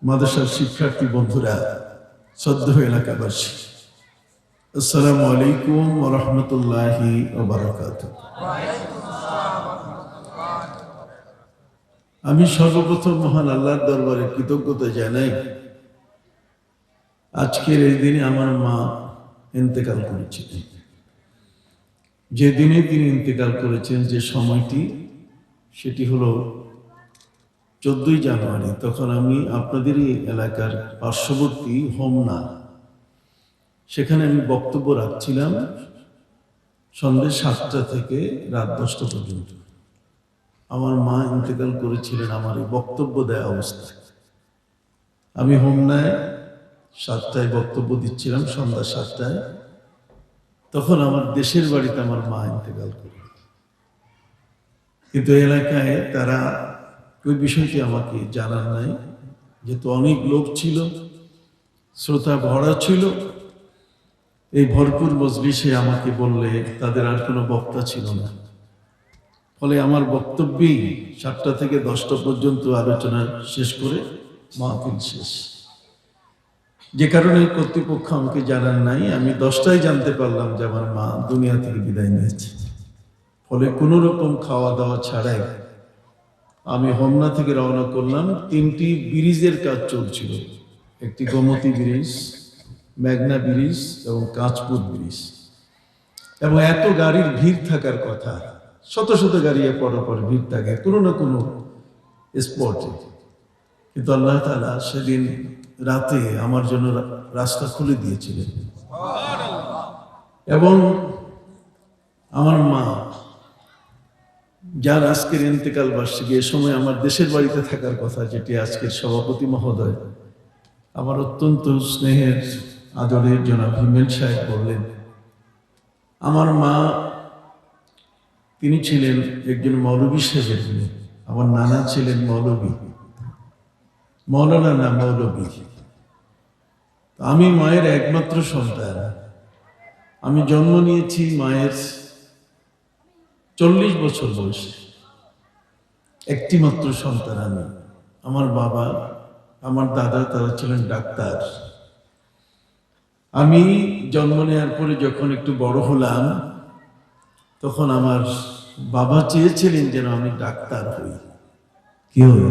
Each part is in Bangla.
মাদ্রাসার শিক্ষার্থী বন্ধুরা, শ্রদ্ধেয় এলাকাবাসী, আসসালামু আলাইকুম ওয়া রাহমাতুল্লাহি ওয়া বারাকাতুহু। আমি সর্বপ্রথম মহান আল্লাহর দরবারে কৃতজ্ঞতা জানাই। আজকের এই দিনে আমার মা ইন্তেকাল করেছিলেন। যে দিনে তিনি ইন্তেকাল করেছেন, যে সময়টি, সেটি হলো 14ই জানুয়ারি। তখন আমি আপনাদেরই এলাকার পার্শ্ববর্তী হোমনা, সেখানে আমি বক্তব্য রাখছিলাম সন্ধ্যে 7টা থেকে রাত 10টা পর্যন্ত। আমার মা ইন্তেকাল করেছিলেন আমার এই বক্তব্য দেয়া অবস্থায়। আমি হোমনায় 7টায় বক্তব্য দিচ্ছিলাম, সন্ধ্যা 7টায়। তখন আমার দেশের বাড়িতে আমার মা ইন্তেকাল করে। কিন্তু এলাকায় তারা ওই বিষয়টি আমাকে জানার নাই, যেহেতু অনেক লোক ছিল, শ্রোতা ভরা ছিল। এই ভরপুর মজলিসে আমাকে বললে তাদের আর কোনো বক্তা ছিল না। ফলে আমার বক্তব্যেই 7টা থেকে 10টা পর্যন্ত আলোচনা শেষ করে মাহফিল শেষ। যে কারণে কর্তৃপক্ষ আমাকে জানার নাই। আমি 10টায় জানতে পারলাম যে আমার মা দুনিয়া থেকে বিদায় নিয়েছে। ফলে কোনো রকম খাওয়া দাওয়া ছাড়াই আমি হোমনা থেকে রওনা করলাম। 3টি ব্রিজের কাজ চলছিল, একটি গোমতী ব্রিজ, মেঘনা ব্রিজ এবং কাঁচপুর ব্রিজ। এবং এত গাড়ির ভিড় থাকার কথা, শত শত গাড়ি পরপর ভিড় থাকে কোনো না কোনো স্পটে। কিন্তু আল্লাহ তাআলা সেদিন রাতে আমার জন্য রাস্তা খুলে দিয়েছিলেন। এবং আমার মা, যার আজকের ইন্তেকাল বার্ষিকী, এ সময় আমার দেশের বাড়িতে থাকার কথা, যেটি আজকের সভাপতি মহোদয়, আমার অত্যন্ত স্নেহের আদরের জনাব হিমেল সাহেব বললেন, আমার মা তিনি ছিলেন একজন মৌলবী সাহেবের মেয়ে। আমার নানা ছিলেন মৌলবী, মৌলানা না মৌলবী। আমি মায়ের একমাত্র সন্তান। আমি জন্ম নিয়েছি মায়ের 40 বছর বয়সে। একটি মাত্র সন্তান আমি। আমার বাবা, আমার দাদা, তারা ছিলেন ডাক্তার। আমি জন্ম নেওয়ার পরে যখন একটু বড় হলাম, তখন আমার বাবা চেয়েছিলেন যেন আমি ডাক্তার হই। কি হই?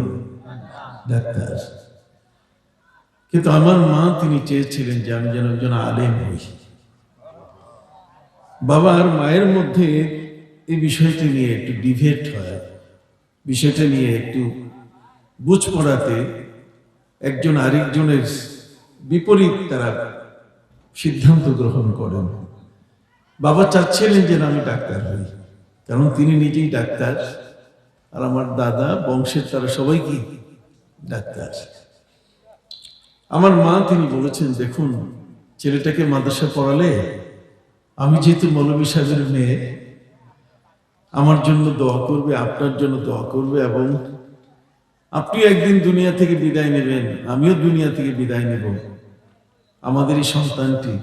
ডাক্তার। কিন্তু আমার মা তিনি চেয়েছিলেন যে আমি যেন একজন আলেম হই। বাবা আর মায়ের মধ্যে এই বিষয়টি নিয়ে একটু ডিবেট হয়, বিষয়টা নিয়ে একটু বুঝ পড়াতে একজন আরেকজনের বিপরীত তারা সিদ্ধান্ত গ্রহণ করেন। বাবা চাচ্ছিলেন যে আমি ডাক্তার হই, কারণ তিনি নিজেই ডাক্তার, আর আমার দাদা বংশের তারা সবাই কি ডাক্তার। আমার মা তিনি বলেছেন, দেখুন ছেলেটাকে মাদ্রাসা পড়ালে, আমি যেহেতু মৌলভী সাহেবের মেয়ে, আমার জন্য দোয়া করবে, আপনার জন্য দোয়া করবে, এবং আপনি একদিন দুনিয়া থেকে বিদায় নেবেন, আমিও দুনিয়া থেকে বিদায় নেব। আমাদের এই সন্তানটি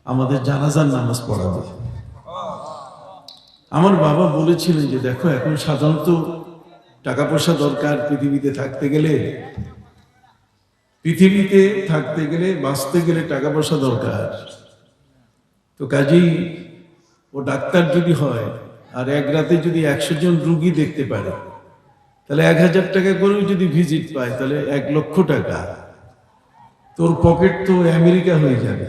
আমাদের জানাজার নামাজ পড়াবে। আমার বাবা বলেছিলেন যে দেখো, এখন সাধারণত টাকা পয়সা দরকার পৃথিবীতে থাকতে গেলে, বাঁচতে গেলে টাকা পয়সা দরকার। তো কাজেই ও ডাক্তার যদি হয় আর এক রাতে যদি 100 জন রুগী দেখতে পারে, তাহলে 1000 টাকা করেও যদি ভিজিট পায়, তাহলে 1 লক্ষ টাকা। তোর পকেট তো আমেরিকা হয়ে যাবে,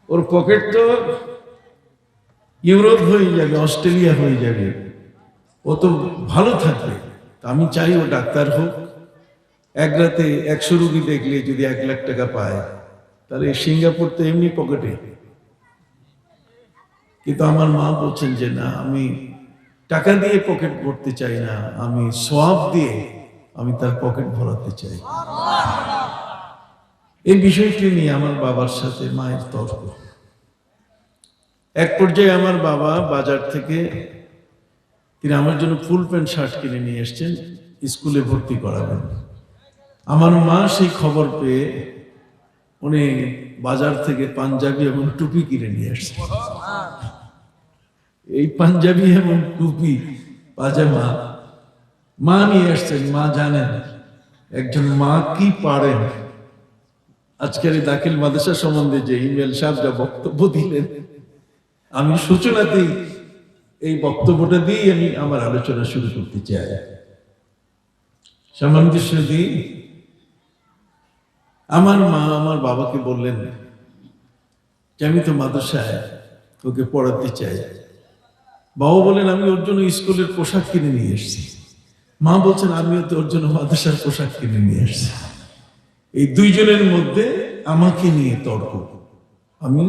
ওর পকেট তো ইউরোপ হয়ে যাবে, অস্ট্রেলিয়া হয়ে যাবে, ও তো ভালো থাকবে। আমি চাই ও ডাক্তার হোক। এক রাতে 100 রুগী দেখলে যদি 1 লাখ টাকা পায়, তাহলে সিঙ্গাপুর তো এমনি পকেটে। কিন্তু আমার মা বলছেন যে না, আমি টাকা দিয়ে পকেট ভরতে চাই না, আমি সওয়াব দিয়ে আমি তার পকেট ভরাতে চাই। এই বিষয়টি নিয়ে আমার বাবার সাথে মায়ের তর্ক। এক পর্যায়ে আমার বাবা বাজার থেকে তিনি আমার জন্য ফুল প্যান্ট শার্ট কিনে নিয়ে এসছেন, স্কুলে ভর্তি করাবেন। আমার মা সেই খবর পেয়ে উনি বাজার থেকে পাঞ্জাবি এবং টুপি কিনে নিয়ে আসছেন। এই পাঞ্জাবি এবং টুপি, পাজামা মা নিয়ে আসছেন, মা জানেন একজন মা কি পারেন। আজকের এই দাখিল মাদ্রাসা সম্বন্ধে যে ইমেল সাহেব যা বক্তব্য দিলেন, আমি সূচনাতেই এই বক্তব্যটা দিয়ে আমি আমার আলোচনা শুরু করতে চাই। সম্মানিত সুধী, আমার মা আমার বাবাকে বললেন যে আমি তো মাদ্রাসায় ওকে পড়াতে চাই। বাবা বলেন আমি ওর জন্য স্কুলের পোশাক কিনে নিয়ে এসেছি। মা বলছেন আমিও তো ওর জন্য মাদ্রাসার পোশাক কিনে নিয়ে এসেছি। এই দুইজনের মধ্যে আমাকে নিয়ে তর্ক। আমি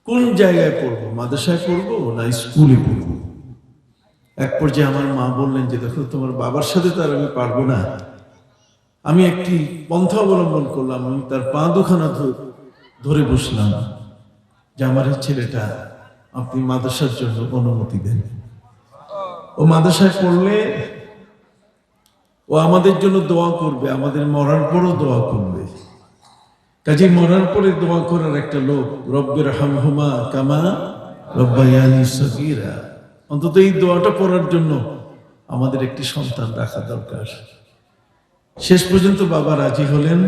কোন জায়গায় পড়বো, মাদ্রাসায় পড়বো না স্কুলে পড়বো? এক পর্যায়ে আমার মা বললেন যে দেখো তোমার বাবার সাথে তো আর আমি পারবো না। আমি একটি পন্থা অবলম্বন করলাম, আমি তার পা দুখানা ধরে বসলাম যে আমার এই ছেলেটা আপনি মাদ্রাসার জন্য অনুমতি দেন। ও মাদ্রাসায় পড়লে ও আমাদের জন্য দোয়া করবে, আমাদের মরার পরও দোয়া করবে। কাজে মরার পরে দোয়া করার একটা লোক, রব্বির হামহুমা কামা রব্বায়ানি সগীরা, অন্তত এই দোয়াটা পড়ার জন্য আমাদের একটি সন্তান রাখা দরকার। শেষ পর্যন্ত বাবা রাজি হলেন,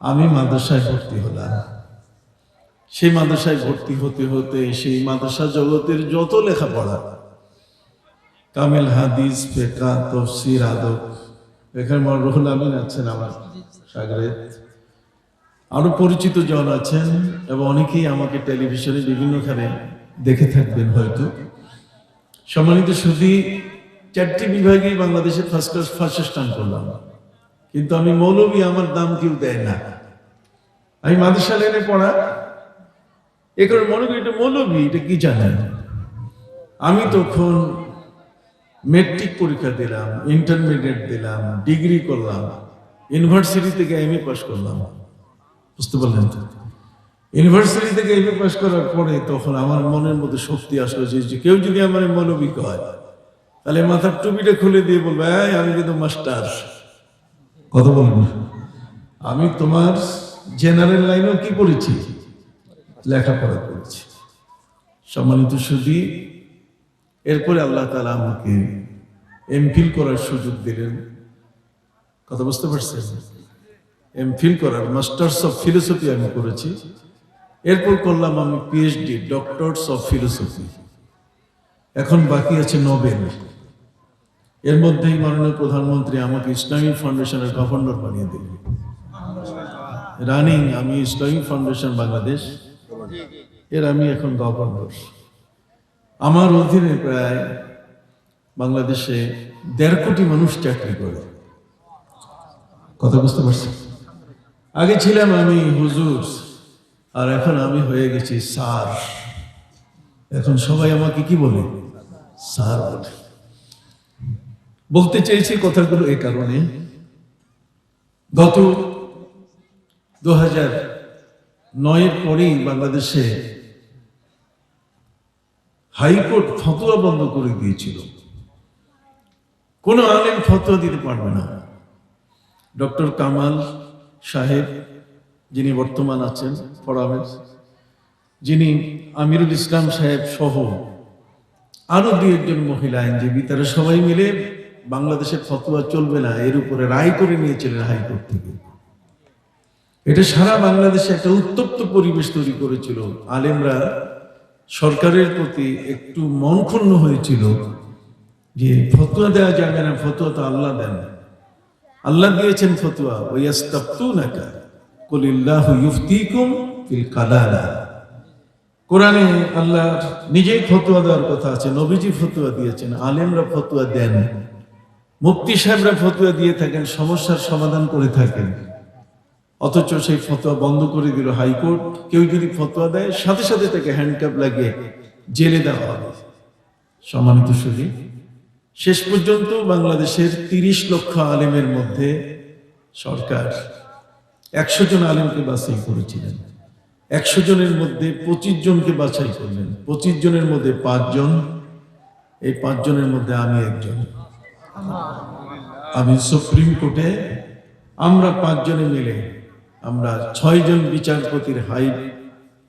আমি মাদ্রাসায় ভর্তি হলাম। সেই মাদ্রাসায় ভর্তি হতে হতে সেই মাদ্রাসা জগতের যত লেখাপড়া, কামিল হাদিস, ফিকহ, তাফসীর, আদব, এখানে রুহুল আমিন আছেন আমার শাগরেদ, আরো পরিচিত জন আছেন এবং অনেকেই আমাকে টেলিভিশনে বিভিন্নখানে দেখে থাকবেন হয়তো। সম্মানিত সুধী, 4টি বিভাগেই বাংলাদেশে ফার্স্ট ক্লাস ফার্স্ট স্থান করলাম, কিন্তু আমি মৌলবী, আমার দাম কেউ দেয় না। আমি মাদ্রাসা লাইনে পড়া, এ কারণে মনে করি এটা মৌলবী, এটা কি জানেন। আমি তখন মেট্রিক পরীক্ষা দিলাম, ইন্টারমিডিয়েট দিলাম, ডিগ্রি করলাম, ইউনিভার্সিটি থেকে এমএ পাস করলাম। বুঝতে পারলেন তো? ইউনিভার্সিটি থেকে এমএ পাস করার পরে তখন আমার মনের মধ্যে শক্তি আসলো যে কেউ যদি আমার মৌলবী কয় তাহলে মাথার টুপিটা খুলে দিয়ে বলবে আমি কিন্তু মাস্টার। কথা বলবো, আমি তোমার জেনারেল লাইনেও কি করেছি, লেখাপড়া করেছি। সম্মানিত সুধী, এরপরে আল্লাহ তাআলা আমাকে এমফিল করার সুযোগ দিলেন। কথা বুঝতে পারছেন? এমফিল করার, মাস্টার্স অফ ফিলোসফি আমি করেছি। এরপর করলাম আমি পিএইচডি, ডক্টরস অফ ফিলোসফি। এখন বাকি আছে নোবেল। এর মধ্যেই মাননীয় প্রধানমন্ত্রী আমাকে ইসলামিক ফাউন্ডেশনের গভর্নর বানিয়ে দিলেন। রানিং আমি ইসলামিক ফাউন্ডেশন বাংলাদেশ এর আমি এখন গভর্নর। আমার অধীনে প্রায় বাংলাদেশে 1.5 কোটি মানুষ চাকরি করে। কথা বুঝতে পারছি? আগে ছিলাম আমি হুজুর, আর এখন আমি হয়ে গেছি স্যার। এখন সবাই আমাকে কি বলে? স্যার বলে। বলতে চেয়েছি কথাগুলো এই কারণে, গত 2009-এর পরেই বাংলাদেশে হাইকোর্ট ফতোয়া বন্ধ করে দিয়েছিল। কোন আলেম ফতোয়া দিতে পারবে না। ডক্টর কামাল সাহেব, যিনি বর্তমান আছেন ফোরামের, যিনি আমিরুল ইসলাম সাহেব সহ আরো 2-1 জন মহিলা আইনজীবী, তারা সবাই মিলে বাংলাদেশের ফতোয়া চলবে না এর উপরে রায় করে নিয়েছিলেন হাইকোর্ট থেকে। এটা সারা বাংলাদেশে একটা উত্তপ্ত পরিবেশ তৈরি করেছিল। আলেমরা সরকারের প্রতি একটু মন ক্ষুণ্ণ হয়েছিল যে ফতোয়া দেওয়া যাবে না, ফতোয়া তো আল্লাহ দেন, আল্লাহ দিয়েছেন ফতোয়া। ওয়াস্তাফতুনাকা কুলিল্লাহু ইফতিকুম ফিল কালালা, কোরআনে আল্লাহ নিজেই ফতোয়া দেওয়ার কথা আছে, নবীজি ফতোয়া দিয়েছেন, আলেমরা ফতোয়া দেন, মুফতি সাহেবরা ফতোয়া দিয়ে থাকেন, সমস্যার সমাধান করে থাকেন। অথচ সেই ফতোয়া বন্ধ করে দিল হাইকোর্ট। কেউ যদি ফতোয়া দেয় সাথে সাথে তাকে হ্যান্ডকাপ লাগিয়ে জেলে দেওয়া হবে। সম্মানিত সুধী, শেষ পর্যন্ত বাংলাদেশের 30 লক্ষ আলেমের মধ্যে সরকার 100 জন আলেমকে বাছাই করেছিলেন। 100 জনের মধ্যে 25 জনকে বাছাই করলেন। 25 জনের মধ্যে 5 জন, এই 5 জনের মধ্যে আমি একজন। আমি সুপ্রিম কোর্টে আমরা 5 জনে মিলে, আমরা 6 জন বিচারপতির হাই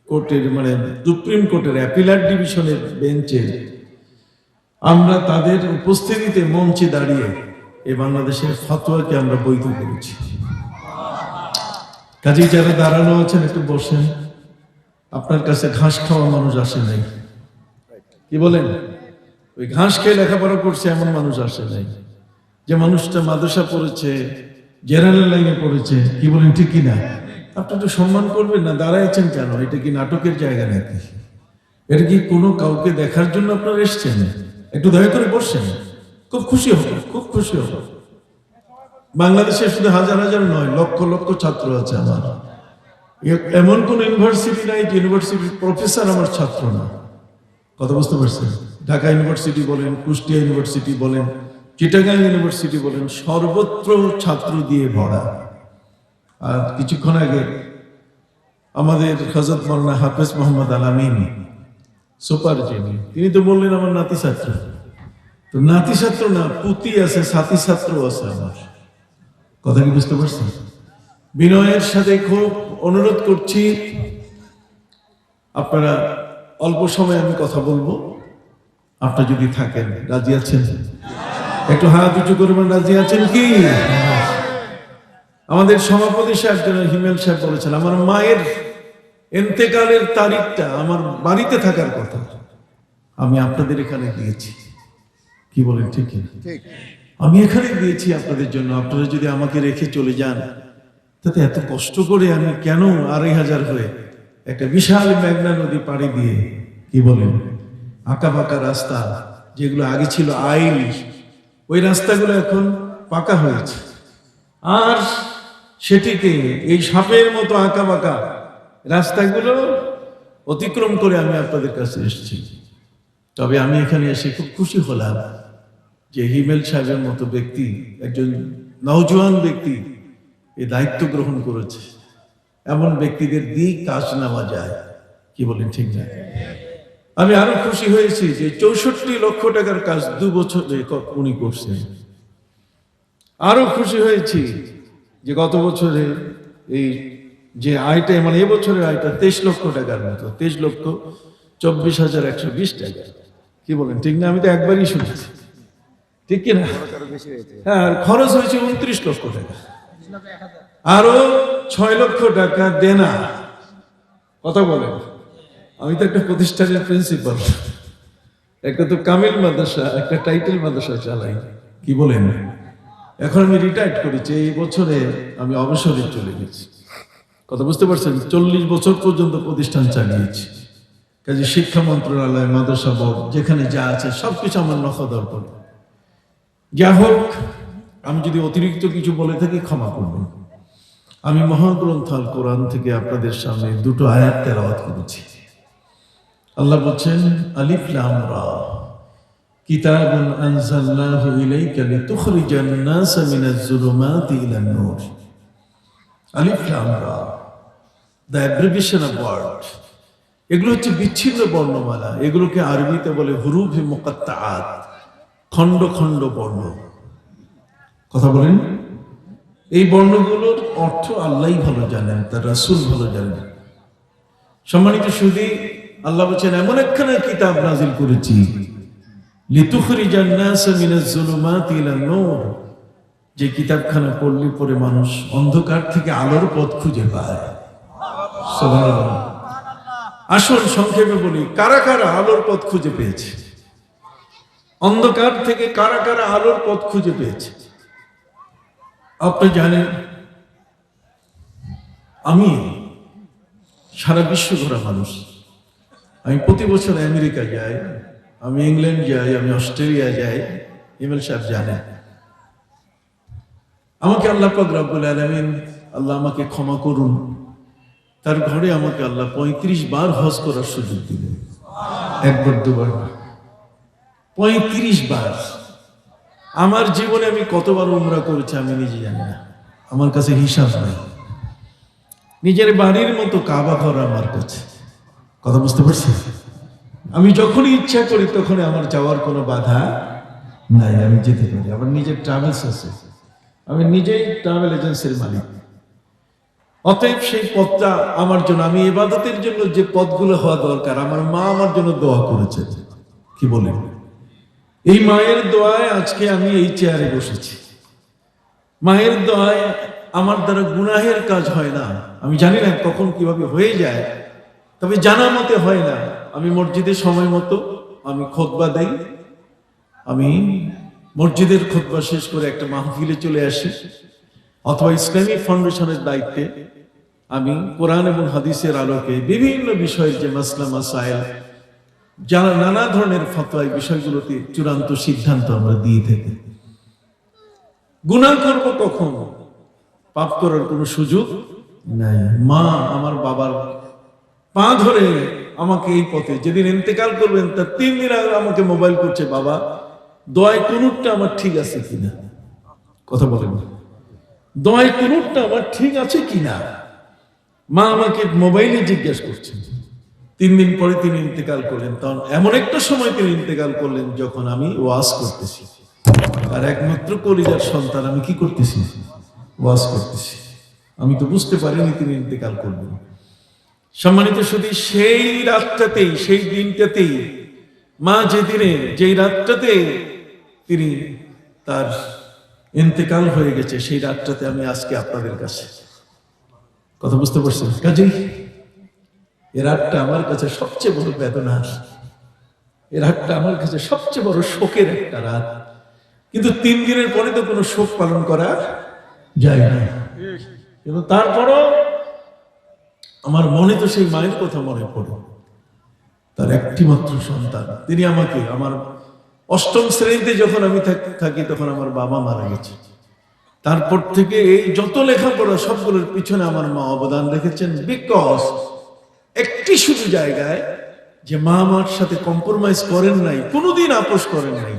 কোর্টের মানে সুপ্রিম কোর্টের অ্যাপিলার ডিভিশনের বেঞ্চে আমরা তাদের উপস্থিতিতে মঞ্চে দাঁড়িয়ে এই বাংলাদেশের ফতোয়াকে আমরা বৈধ করেছি। কাজেই যারা দাঁড়ানো আছেন একটু বসেন। আপনার কাছে ঘাস খাওয়া মানুষ আসে নাই, কি বলেন? ওই ঘাস খেয়ে লেখাপড়া করছে এমন মানুষ আসে নাই। যে মানুষটা মাদ্রাসা পড়েছে, জেনারেল লাইনে পড়েছে, কি বলেন ঠিক কিনা? আপনি তো সম্মান করবেন না, দাঁড়াইছেন কেন? এটা কি নাটকের জায়গা নাকি? এটা কি কোনো কাউকে দেখার জন্য আপনারা এসছেন? একটু দয়া করে বসছেন, খুব খুশি হব, খুব খুশি হব। বাংলাদেশে শুধু হাজার হাজার নয়, লক্ষ লক্ষ ছাত্র আছে আমার। এমন কোন ইউনিভার্সিটি নাই যে ইউনিভার্সিটির প্রফেসর আমার ছাত্র না। কথা বুঝতে পারছেন? ঢাকা ইউনিভার্সিটি বলেন, কুষ্টিয়া ইউনিভার্সিটি বলেন, চিটাগাং ইউনিভার্সিটি বলেন, সর্বত্র ছাত্র দিয়ে ভরা। আর কিছুক্ষণ আগে আমাদের হযরত মাওলানা হাফেজ মোহাম্মদ আল-আমিন সুপার যিনি, তিনি তো বললেন আমার নাতি ছাত্র। তো নাতি ছাত্র না, পুতি আছে, সাথী ছাত্র আছে আমার। কথা কি বুঝতে পারছেন? বিনয়ের সাথে খুব অনুরোধ করছি, আপনারা অল্প সময় আমি কথা বলবো, আপনারা যদি থাকেন, রাজি আছেন? একটু হাত উঁচু করবেন, রাজি আছেন কি? আমাদের সভাপতি সাহেব হিমেল সাহেব বলেছেন আমার মায়ের ইন্তেকালের তারিখটা আমার বাড়িতে থাকার কথা, আমি আপনাদের এখানে দিয়েছি। কি বলেন ঠিক? আমি এখানে দিয়েছি আপনাদের জন্য। আপনারা যদি আমাকে রেখে চলে যান, তাতে এত কষ্ট করে আমি কেন 2500 হয়ে একটা বিশাল মেঘনা নদী পাড়ি দিয়ে, কি বলেন, আঁকা বাঁকা রাস্তা যেগুলো আগে ছিল আইল, ওই রাস্তাগুলো এখন পাকা হয়েছে, আর সেটিকে এই সাপের মতো আঁকা বাঁকা রাস্তাগুলো অতিক্রম করে আমি আপনাদের কাছে এসেছি। তবে আমি এখানে এসে খুব খুশি হলাম যে হিমেল সাহেবের মতো ব্যক্তি, একজন নওজোয়ান ব্যক্তি এই দায়িত্ব গ্রহণ করেছে। এমন ব্যক্তিদের দিয়ে কাজ নেওয়া যায়, কি বলেন ঠিক না? আমি আরো খুশি হয়েছি যে 64 লক্ষ টাকার কাজ 2 বছরে উনি করছেন। আরো খুশি হয়েছি যে গত বছরে এই যে আয়টা, মানে এবছরের আয়টা 23 লক্ষ টাকার মতো, 23,24,120 টাকা। কি বলেন ঠিক না? আমি তো একবারই শুনেছি, ঠিক কিনা? হ্যাঁ, আর খরচ হয়েছে 29 লক্ষ টাকা, আরো 6 লক্ষ টাকা দেনা। কথা বলেন, আমি তো একটা প্রতিষ্ঠানের প্রিন্সিপাল, একটা তো কামিল মাদ্রাসা, একটা টাইটেল মাদ্রাসা চালাই, কি বলেন? এখন আমি রিটায়ার্ড করেছি, এই বছরে আমি অবসরে চলে গেছি। কথা বুঝতে পারছেন? 40 বছর পর্যন্ত প্রতিষ্ঠান চালিয়েছি। কাজে শিক্ষা মন্ত্রণালয়, মাদ্রাসা বোর্ড, যেখানে যা আছে সবকিছু আমার নখদর করে। যা হোক, আমি যদি অতিরিক্ত কিছু বলে থাকি ক্ষমা করবেন। আমি মহাগ্রন্থ আল কোরআন থেকে আপনাদের সামনে 2টো আয়াত তেলাওয়াত করেছি। আল্লাহ বলছেন, আলিফ লাম রা কিতাবুন আনজালনাহু ইলাইকা লিতুখরিজান নাস মিনাজ যুলুমাতি ইলান নূর। আলিফ লাম রা, দ্য অ্যাব্রিভিয়েশন অফ ওয়ার্ড। এগুলো হচ্ছে বিচ্ছিন্ন বর্ণমালা, এগুলোকে আরবিতে বলে হুরুফে মুকাত্তাআত, খণ্ড খণ্ড বর্ণ। কথা বলেন, এই বর্ণগুলোর অর্থ আল্লাহই ভালো জানেন, তার রাসূল ভালো জানেন। সম্মানিত সুধী, আল্লাহ বলেন এমন একখানা কিতাব নাজিল করেছি লিতুখরিজান নাস মিনাজ যুলুমাতি ইলান নূর, যে কিতাবখানা পড়লে পরে মানুষ অন্ধকার থেকে আলোর পথ খুঁজে পায়। সুবহানাল্লাহ। আসুন সংক্ষেপে বলি, কারা কারা আলোর পথ খুঁজে পেয়েছে? অন্ধকার থেকে কারা কারা আলোর পথ খুঁজে পেয়েছে? আপনি জানেন, আমি সারা বিশ্ব ঘোরা মানুষ। আমি প্রতি বছর আমেরিকা যাই, আমি ইংল্যান্ড যাই, আমি অস্ট্রেলিয়া যাই। হিমেল সাহেব জানেন, আমাকে আল্লাহ পাক রব্বুল আলামিন, আল্লাহ আমাকে ক্ষমা করুন, তার ঘরে আমাকে আল্লাহ 35 বার হজ করার সুযোগ দিলেন। একবার দুবার না, 35 বার। আমার জীবনে আমি কতবার উমরা করেছি আমি নিজে জানি না, আমার কাছে হিসাব নাই। নিজের বাড়ির মতো কাবা ঘর আমার কাছে। কথা বুঝতে পারছি? আমি যখনই ইচ্ছা করি তখনই আমার যাওয়ার কোনো বাধা নাই, আমি যেতে পারি। আমার নিজের ট্রাভেলস আছে, আমি নিজেই ট্রাভেল এজেন্সির মালিক। অতএব সেই পথটা আমার জন্য, আমি ইবাদতের জন্য যে পথগুলো হওয়া দরকার, আমার মা আমার জন্য দোয়া করেছে। কি বলেন? এই মায়ের দোয়ায় আজকে আমি এই চেয়ারে বসেছি। মায়ের দোয়ায় আমার দ্বারা গুনাহের কাজ হয় না। আমি জানি না কখন কিভাবে হয়ে যায়, তবে জানা মতে হয় না। আমি মসজিদে সময় মতো আমি খুতবা দেই, আমি মসজিদের খুতবা শেষ করে একটা মাহফিলে চলে আসি, অথবা ইসলামিক ফাউন্ডেশনের দায়িত্বে আমি কোরআন এবং হাদিসের আলোকে বিভিন্ন বিষয়ের যে মাসলা মাসাইল, যারা নানা ধরনের ফতোয়া, এই বিষয়গুলোতে চূড়ান্ত সিদ্ধান্ত আমরা দিয়ে থাকি। গুনাহ করব কখন? পাপ করার কোনো সুযোগ নাই। মা আমার বাবার পা ধরে আমাকে এই পথে, যেদিন ইন্তেকাল করবেন তার 3 দিন আগে আমাকে মোবাইল করছে, বাবা দোয়ায় কুনুতটা আমার ঠিক আছে কিনা। কথা বলেন, দোয়ায় কুনুতটা আমার ঠিক আছে কিনা মা আমাকে মোবাইলে জিজ্ঞাসা করছেন। 3 দিন পরে তিনি ইন্তেকাল করলেন। তখন এমন একটা সময় তিনি ইন্তেকাল করলেন যখন আমি ওয়াজ করতেছি, আর একমাত্র কলিজার সন্তান আমি কি করতেছি? ওয়াজ করতেছি। আমি তো বুঝতে পারিনি তিনি ইন্তেকাল করবেন। সম্মানিত শুধু সেই রাতটাতেই, সেই দিনটাতেই, মা যেই রাতটাতে তিনি তার ইন্তেকাল হয়ে গেছে, সেই রাতটাতে আমি আজকে আপনাদের কাছে কথা বুঝতে পারছেন। কাজেই এ রাতটা আমার কাছে সবচেয়ে বড় বেদনার, এ রাতটা আমার কাছে সবচেয়ে বড় শোকের একটা রাত। কিন্তু 3 দিনের পরে তো কোনো শোক পালন করা যায় না। কিন্তু তারপরও আমার মনে তো সেই মায়ের কথা মনে পড়ে। তার একটি মাত্র সন্তান, তিনি আমাকে, আমার 8ম শ্রেণীতে যখন আমি থাকি তখন আমার বাবা মারা গেছে। তারপর থেকে এই যত লেখাপড়া সবগুলোর পিছনে আমার মা অবদান রেখেছেন। বিকজ একটি শুধু জায়গায় যে মা আমার সাথে কম্প্রোমাইজ করেন নাই, কোনোদিন আপোষ করেন নাই,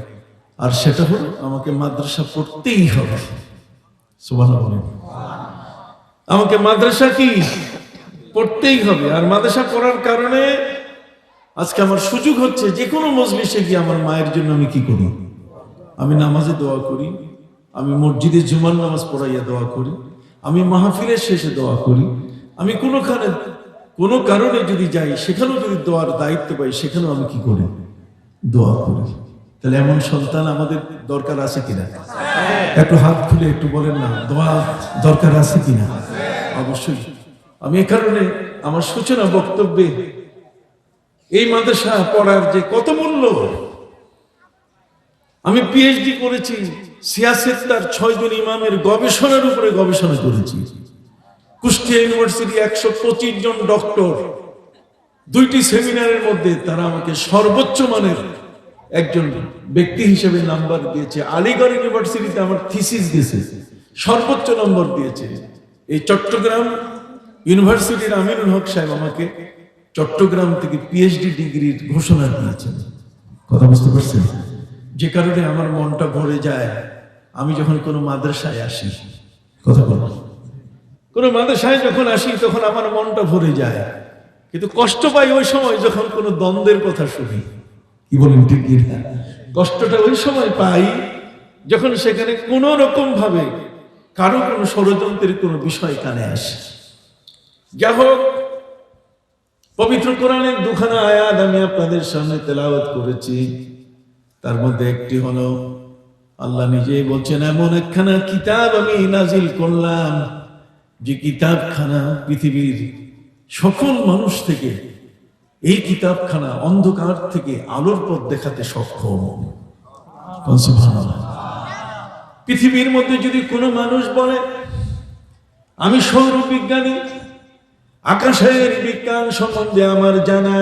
আর সেটা হলো আমাকে মাদ্রাসা পড়তেই হবে। সুবহানাল্লাহ। আমাকে মাদ্রাসা কি পড়তেই হবে। আর মাদ্রাসা পড়ার কারণে আজকে আমার সুযোগ হচ্ছে যে কোনো মজলিসে গিয়ে আমার মায়ের জন্য আমি কি করি? আমি নামাজে দোয়া করি, আমি মসজিদে জুমার নামাজ পড়াইয়া দোয়া করি, আমি মাহফিলের শেষে দোয়া করি, আমি কোনোখানে কোনো কারণে যদি যাই সেখানেও যদি দোয়ার দায়িত্ব পাই সেখানেও আমি কি করি? দোয়া করি। তাহলে এমন সন্তান আমাদের দরকার আছে কিনা? একটু হাত খুলে একটু বলেন না, দোয়া দরকার আছে কিনা? অবশ্যই। আমি এ কারণে আমার সূচনা বক্তব্যে এই মাদ্রাসা পড়ার যে কত মূল্য, আমি পিএইচডি করেছি সিয়াসেত্তার 6 জন ইমামের গবেষণার উপরে গবেষণা করেছি। কুষ্টিয়া ইউনিভার্সিটি 125 জন ডক্টর, 2টি সেমিনারের মধ্যে তারা আমাকে সর্বোচ্চ মানের একজন ব্যক্তি হিসেবে নাম্বার দিয়েছে। আলিগড় ইউনিভার্সিটিতে আমার থিসিস গেছে, সর্বোচ্চ নম্বর দিয়েছে। এই চট্টগ্রাম ইউনিভার্সিটির আমিনুল হক সাহেব আমাকে চট্টগ্রাম থেকে পিএইচডি ডিগ্রির ঘোষণা দিয়েছেন। কথা বুঝতে পারছেন? যে কারণে আমার মনটা ভরে যায় আমি যখন কোনো মাদ্রাসায় আসি। কথা বলবো, কোনো মাদ্রাসায় যখন আসি তখন আমার মনটা ভরে যায়, কিন্তু কষ্ট পাই ওই সময় যখন কোনো দ্বন্দ্বের কথা শুনি। কি বলেন ঠিক কিনা? কষ্টটা ওই সময় পাই যখন সেখানে কোনো রকম ভাবে কারো কোনো ষড়যন্ত্রের কোনো বিষয় কানে আসে। যা হোক, পবিত্র কোরআনের 2খানা আয়াত আমি আপনাদের সামনে তেলাওয়াত করেছি। তার মধ্যে একটি হলো আল্লাহ নিজেই বলছেন, এমন একখানা কিতাব আমি নাজিল করলাম যে কিতাবখানা পৃথিবীর সকল মানুষ থেকে, এই কিতাবখানা অন্ধকার থেকে আলোর পথ দেখাতে সক্ষম। পৃথিবীর মধ্যে যদি কোনো মানুষ বলে আমি সৌর বিজ্ঞানী, আকাশের বিজ্ঞান সম্বন্ধে আমার জানা,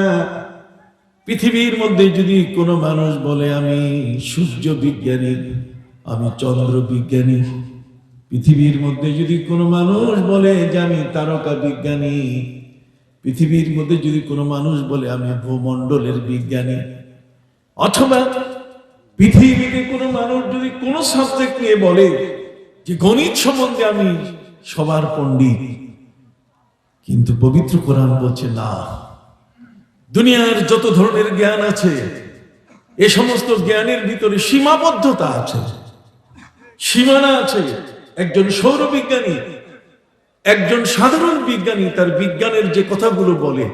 পৃথিবীর মধ্যে যদি কোনো মানুষ বলে আমি সূর্য বিজ্ঞানী, আমি চন্দ্র বিজ্ঞানী, পৃথিবীর মধ্যে যদি কোনো মানুষ বলে যে আমি তারকা বিজ্ঞানী, পৃথিবীর মধ্যে যদি কোনো মানুষ বলে আমি ভূমণ্ডলের বিজ্ঞানী, অথবা পৃথিবীতে কোনো মানুষ যদি কোনো সাবজেক্ট নিয়ে বলে যে গণিত সম্বন্ধে আমি সবার পণ্ডিত, কিন্তু পবিত্র কোরআন বলছে না, দুনিয়ার যত ধরনের জ্ঞান আছে এ সমস্ত জ্ঞানের ভিতরে সীমাবদ্ধতা আছে, সীমানা আছে। একজন সৌর বিজ্ঞানী, একজন সাধারণ বিজ্ঞানী তার বিজ্ঞানের যে কথাগুলো বলে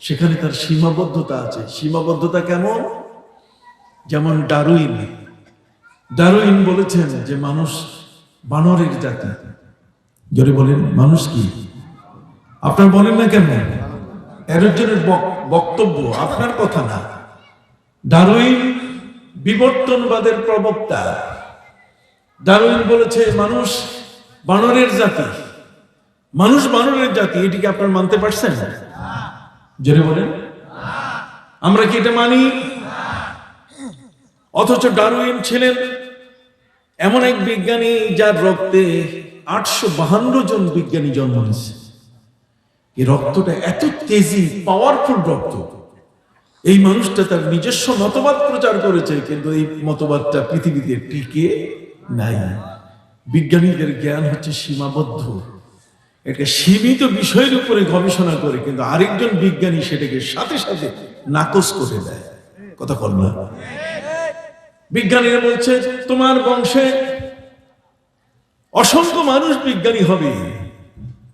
সেখানে তার সীমাবদ্ধতা আছে। সীমাবদ্ধতা কেমন? যেমন ডারউইন বলেছেন যে মানুষ বানরের জাতি। জোরে বলেন, মানুষ কি? আপনার বলেন না কেন? একজনের বক্তব্য, আপনার কথা না। ডারউইন বিবর্তনবাদের প্রবক্তা। ডারউইন বলেছে মানুষ বানরের জাতি, মানুষ বানরের জাতি। এটিকে আপনার মানতে পারছেন? জোরে বলেন, আমরা কি এটা মানি? অথচ ডারউইন ছিলেন এমন এক বিজ্ঞানী যার রক্তে 852 জন বিজ্ঞানী জন্ম নিয়েছে। এই রক্তটা এত তেজি, পাওয়ারফুল রক্ত। এই মানুষটা তার নিজস্ব মতবাদ প্রচার করেছে, কিন্তু এই মতবাদটা পৃথিবীতে টিকে নাই। বিজ্ঞানীদের জ্ঞান হচ্ছে সীমাবদ্ধ, একটা সীমিত বিষয়ের উপরে গবেষণা করে, কিন্তু আরেকজন বিজ্ঞানী সেটাকে সাথে সাথে নাকচ করে দেয়। কথা বল না? বিজ্ঞানীরা বলছে তোমার বংশে অসংখ্য মানুষ বিজ্ঞানী হবে,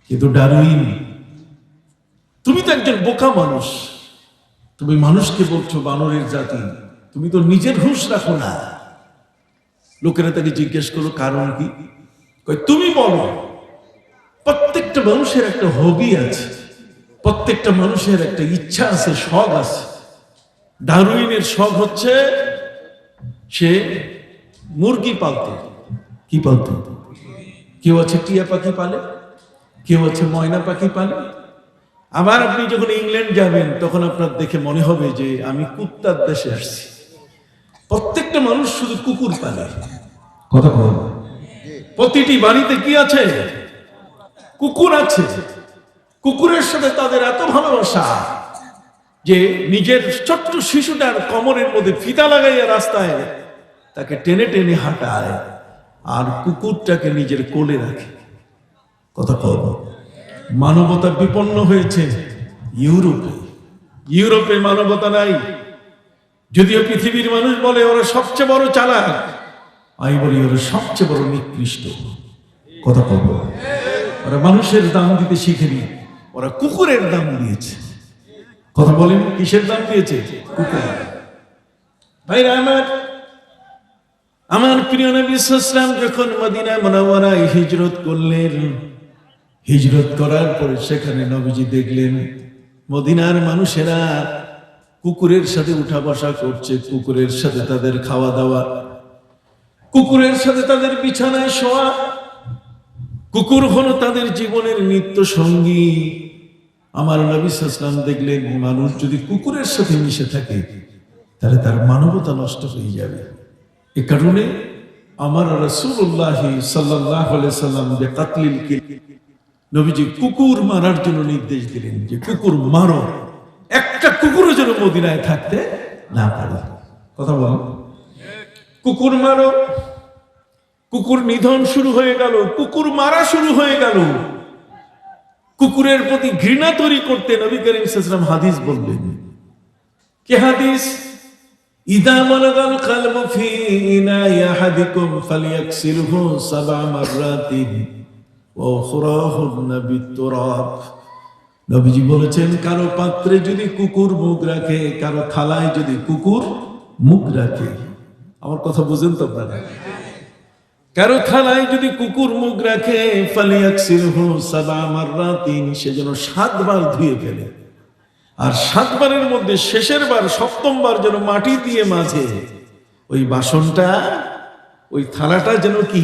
কিন্তু ডারউইন তুমি তো একজন বোকা মানুষ, তুমি মানুষকে বলছো বানরের জাতি, তুমি তো নিজের হুঁশ রাখো না। লোকেরা তাকে জিজ্ঞেস করলো কারণ কি? তুমি বলো। প্রত্যেকটা মানুষের একটা হবি আছে, প্রত্যেকটা মানুষের একটা ইচ্ছা আছে, শখ আছে। ডারউইনের শখ হচ্ছে সে মুরগি পালতো। কি পালতো? কেউ আছে টিয়া পাখি পালে, কেউ আছে ময়না পাখি পালে। আবার আপনি যখন ইংল্যান্ড যাবেন তখন আপনার দেখে মনে হবে যে আমি কুত্তার দেশে আসছি। প্রত্যেকটা মানুষ শুধু কুকুর পালে। কথা বল, প্রতিটি বাড়িতে কি আছে? কুকুর আছে। কুকুরের সাথে তাদের এত ভালোবাসা যে নিজের ছোট্ট শিশুটার কোমরের মধ্যে ফিতা লাগাইয়া রাস্তায় তাকে টেনে টেনে হাঁটায়, আর কুকুরটাকে নিজের কোলে রাখে। কথা বল, মানবতা বিপন্ন হয়েছে ইউরোপে। ইউরোপে মানবতা নাই। যদিও পৃথিবীর মানুষ বলে ওরা সবচেয়ে বড় চালাক, আমি বলি ওরা সবচেয়ে বড় নিকৃষ্ট। কথা বলবো, ওরা মানুষের দাম দিতে শিখেনি, ওরা কুকুরের দাম দিয়েছে। কথা বলেন, কিসের দাম দিয়েছে? কুকুর। ভাইরা আমার প্রিয় নবী সাল্লাল্লাহু আলাইহি ওয়াসাল্লাম যখন মদিনা মুনাওয়ারায় হিজরত করলেন, হিজরত করার পরে সেখানে নবীজি দেখলেন মদিনার মানুষেরা কুকুরের সাথে উঠা বসা করছে, কুকুরের সাথে তাদের খাওয়া দাওয়া, কুকুরের সাথে তাদের বিছানায় শোয়া। কুকুর হলো তাদের জীবনের নিত্য সঙ্গী। আমার নবী সাল্লাল্লাহু আলাইহি ওয়াসাল্লাম দেখলেন মানুষ যদি কুকুরের সাথে মিশে থাকে তাহলে তার মানবতা নষ্ট হয়ে যাবে। এ কারণে আমার রাসূলুল্লাহ সাল্লাল্লাহু আলাইহি ওয়াসাল্লাম বিকাতলিল কিলব, নবীজি কুকুর মারার জন্য নির্দেশ দিলেন যে কুকুর মারো, একটা কুকুরও যেন মদিনায় থাকতে না পারে। কথা বলো, কুকুর মারো। কুকুর নিধন শুরু হয়ে গেল, কুকুর মারা শুরু হয়ে গেল। কুকুরের প্রতি ঘৃণা তৈরি করতে নবী করিম সাল্লাল্লাহু আলাইহি ওয়াসাল্লাম হাদিস বললেন। কি হাদিস? ইদা মালাগাল কালবু ফি ইনাই আহাদিকুম ফালিয়াকসিলহু 7 মাররাতিন ওয়া উখরাহুন্না বিতুরাব। নবীজি বলেছেন কারো পাত্রে যদি কুকুর মুখ রাখে, কারো থালায় যদি কুকুর মুখ রাখে, আমার কথা বুঝেন তো আপনারা? কারো থালায় যদি কুকুর মুখ রাখে ফালিয়াকসিলহু 7 মাররাতিন, সে যেন 7 বার ধুয়ে ফেলে। আর 7 বারের মধ্যে শেষের বার 7ম বার যেন মাটি দিয়ে মাঝে ওই বাসনটা, ওই থালাটা যেন কি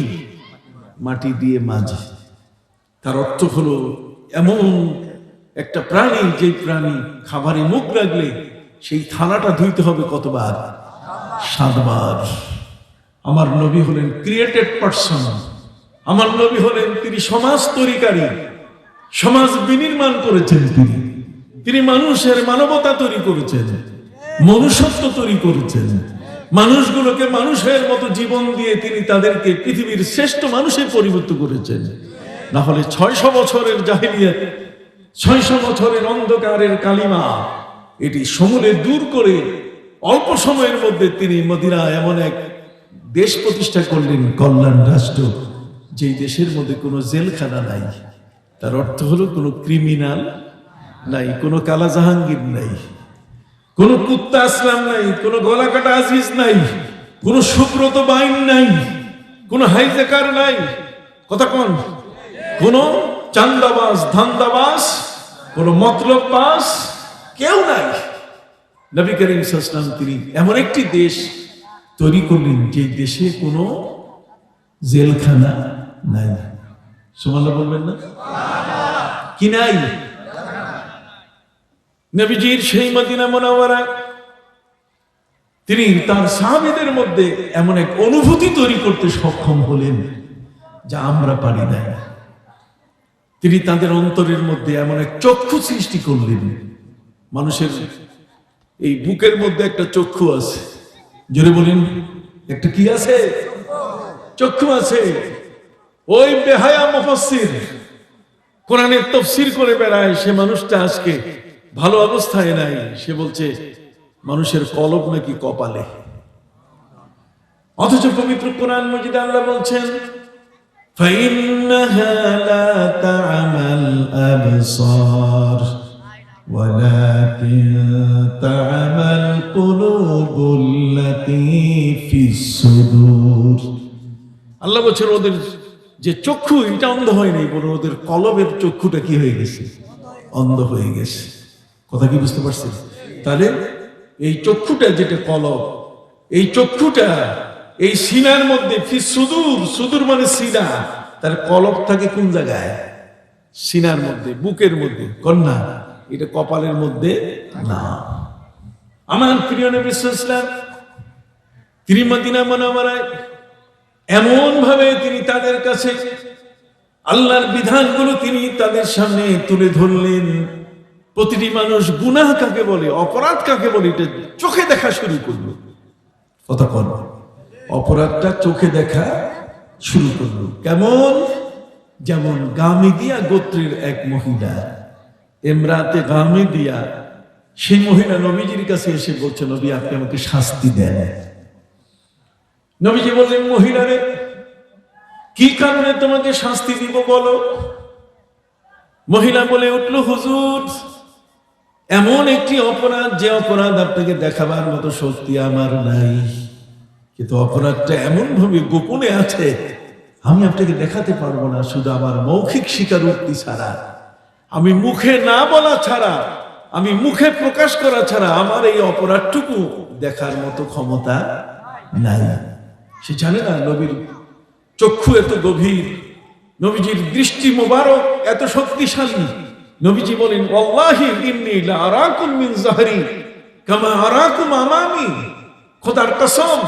মাটি দিয়ে মাঝে। তার অর্থ হলো এমন একটা প্রাণী, যে প্রাণী খাবারে মুখ রাখলে সেই থালাটা ধুইতে হবে কতবার? 7 বার। আমার নবী হলেন ক্রিয়েটেড পারসন। আমার নবী হলেন তিনি সমাজ তৈরিকারী, সমাজ বিনির্মাণ করেছেন। তিনি মানুষের মানবতা তৈরি করেছেন, মনুষ্যত্ব তৈরি করেছেন। মানুষগুলোকে মানুষের মতো জীবন দিয়ে তিনি তাদেরকে পৃথিবীর শ্রেষ্ঠ মানুষে পরিণত করেছেন। না হলে 600 বছরের জাহিলিয়াত, 600 বছরের অন্ধকারের কালিমা, এটি সমূলে দূর করে অল্প সময়ের মধ্যে তিনি মদিনা এমন এক দেশ প্রতিষ্ঠা করলেন, কল্যাণ রাষ্ট্র, যেই দেশের মধ্যে কোনো জেলখানা নাই। তার অর্থ হলো কোনো ক্রিমিনাল নাই, কোনো কালা জাহাঙ্গীর নাই, কোনো কুত্তা আসলাম নাই, কোনো গলা কাটা আজিজ নাই, কোনো সুব্রত বাইন নাই, কোনো হাইজাকার নাই, কথা কোন? কোন চান্দাবাজ, ধান্দাবাজ, কোন মতলববাজ কেউ নাই। নবী করিম সাল্লাল্লাহু আলাইহি ওয়াসাল্লাম তিনি এমন একটি দেশ তৈরি করলেন যে দেশে কোনো জেলখানা নাই। সুবহানাল্লাহ বলবেন না? কি নাই? নবীজির সেই মদিনা মুনাওয়ারা তিনি তার সাহাবীদের মধ্যে এমন এক অনুভূতি তৈরি করতে সক্ষম হলেন যা আমরা পারি না। তিনি তাদের অন্তরের মধ্যে এমন এক চক্ষু সৃষ্টি করলেন। মানুষের এই বুকের মধ্যে একটা চক্ষু আছে, জোরে বলেন, একটা কি আছে? চক্ষু আছে। ওই বেহায়া মুফাসসির কোরআনের তাফসীর করে বেড়ায়, সে মানুষটা আজকে ভালো অবস্থায় নাই। সে বলছে মানুষের কলব নাকি কপালে, অথচ পবিত্র কোরআন মাজিদে আল্লাহ বলছেন فإنها لا تعمى الأبصار ولكن تعمى القلوب التي في الصدور। আল্লাহ বলছেন ওদের যে চক্ষু এটা অন্ধ হয় নাই, বরং ওদের কলবের চক্ষুটা কি হয়ে গেছে? অন্ধ হয়ে গেছে। কথা কি বুঝতে পারছেন? তাহলে এই চক্ষুটা যেটা কলব, এই চক্ষুটা এই সিনার মধ্যে, ফি সুদূর, সুদূর মানে সিনা, তার কলব থাকে কোন জায়গায়? সিনার মধ্যে, বুকের মধ্যে। কন্যা এটা কপালের মধ্যে না। আমার প্রিয় নবী সাল্লাল্লাহু আলাইহি ওয়াসাল্লাম তিনি মদিনা মুনাওয়ারায় এমন ভাবে তিনি তাদের কাছে আল্লাহর বিধানগুলো তিনি তাদের সামনে তুলে ধরলেন। প্রতিটি মানুষ গুনাহ কাকে বলে, অপরাধ কাকে বলে, এটা চোখে দেখা শুরু করলো। কথা বল, অপরাধটা চোখে দেখা শুরু করলো। কেমন? যেমন গামিদিয়া গোত্রের এক মহিলা, ইমরাতে গামিদিয়া, সেই মহিলা নবীজির কাছে এসে বলছে, নবী আপনি আমাকে শাস্তি দেন। নবীজি বললেন, মহিলারে কি কারণে তোমাকে শাস্তি দিব বলো? মহিলা বলে উঠলো, হুজুর এমন একটি অপরাধ যে অপরাধ আপনাকে দেখাবার মতো শক্তি আমার নাই, কিন্তু অপরাধটা এমন ভাবে গোপনে আছে আমি আপনাকে দেখাতে পারবো না। শুধু আমার মৌখিক স্বীকারোক্তি ছাড়া, আমি মুখে না বলা ছাড়া, আমি মুখে প্রকাশ করা ছাড়া আমার এই অপরাধটুকু দেখার মতো ক্ষমতা নাই। সে জানে না নবীর চক্ষু এত গভীর, নবীজির দৃষ্টি মোবারক এত শক্তিশালী। নবীজি বলেন, ওয়াল্লাহি ইন্নী লা আরাকুম মিন যাহরি কামা আরাকুম আমামি। খোদার কসম,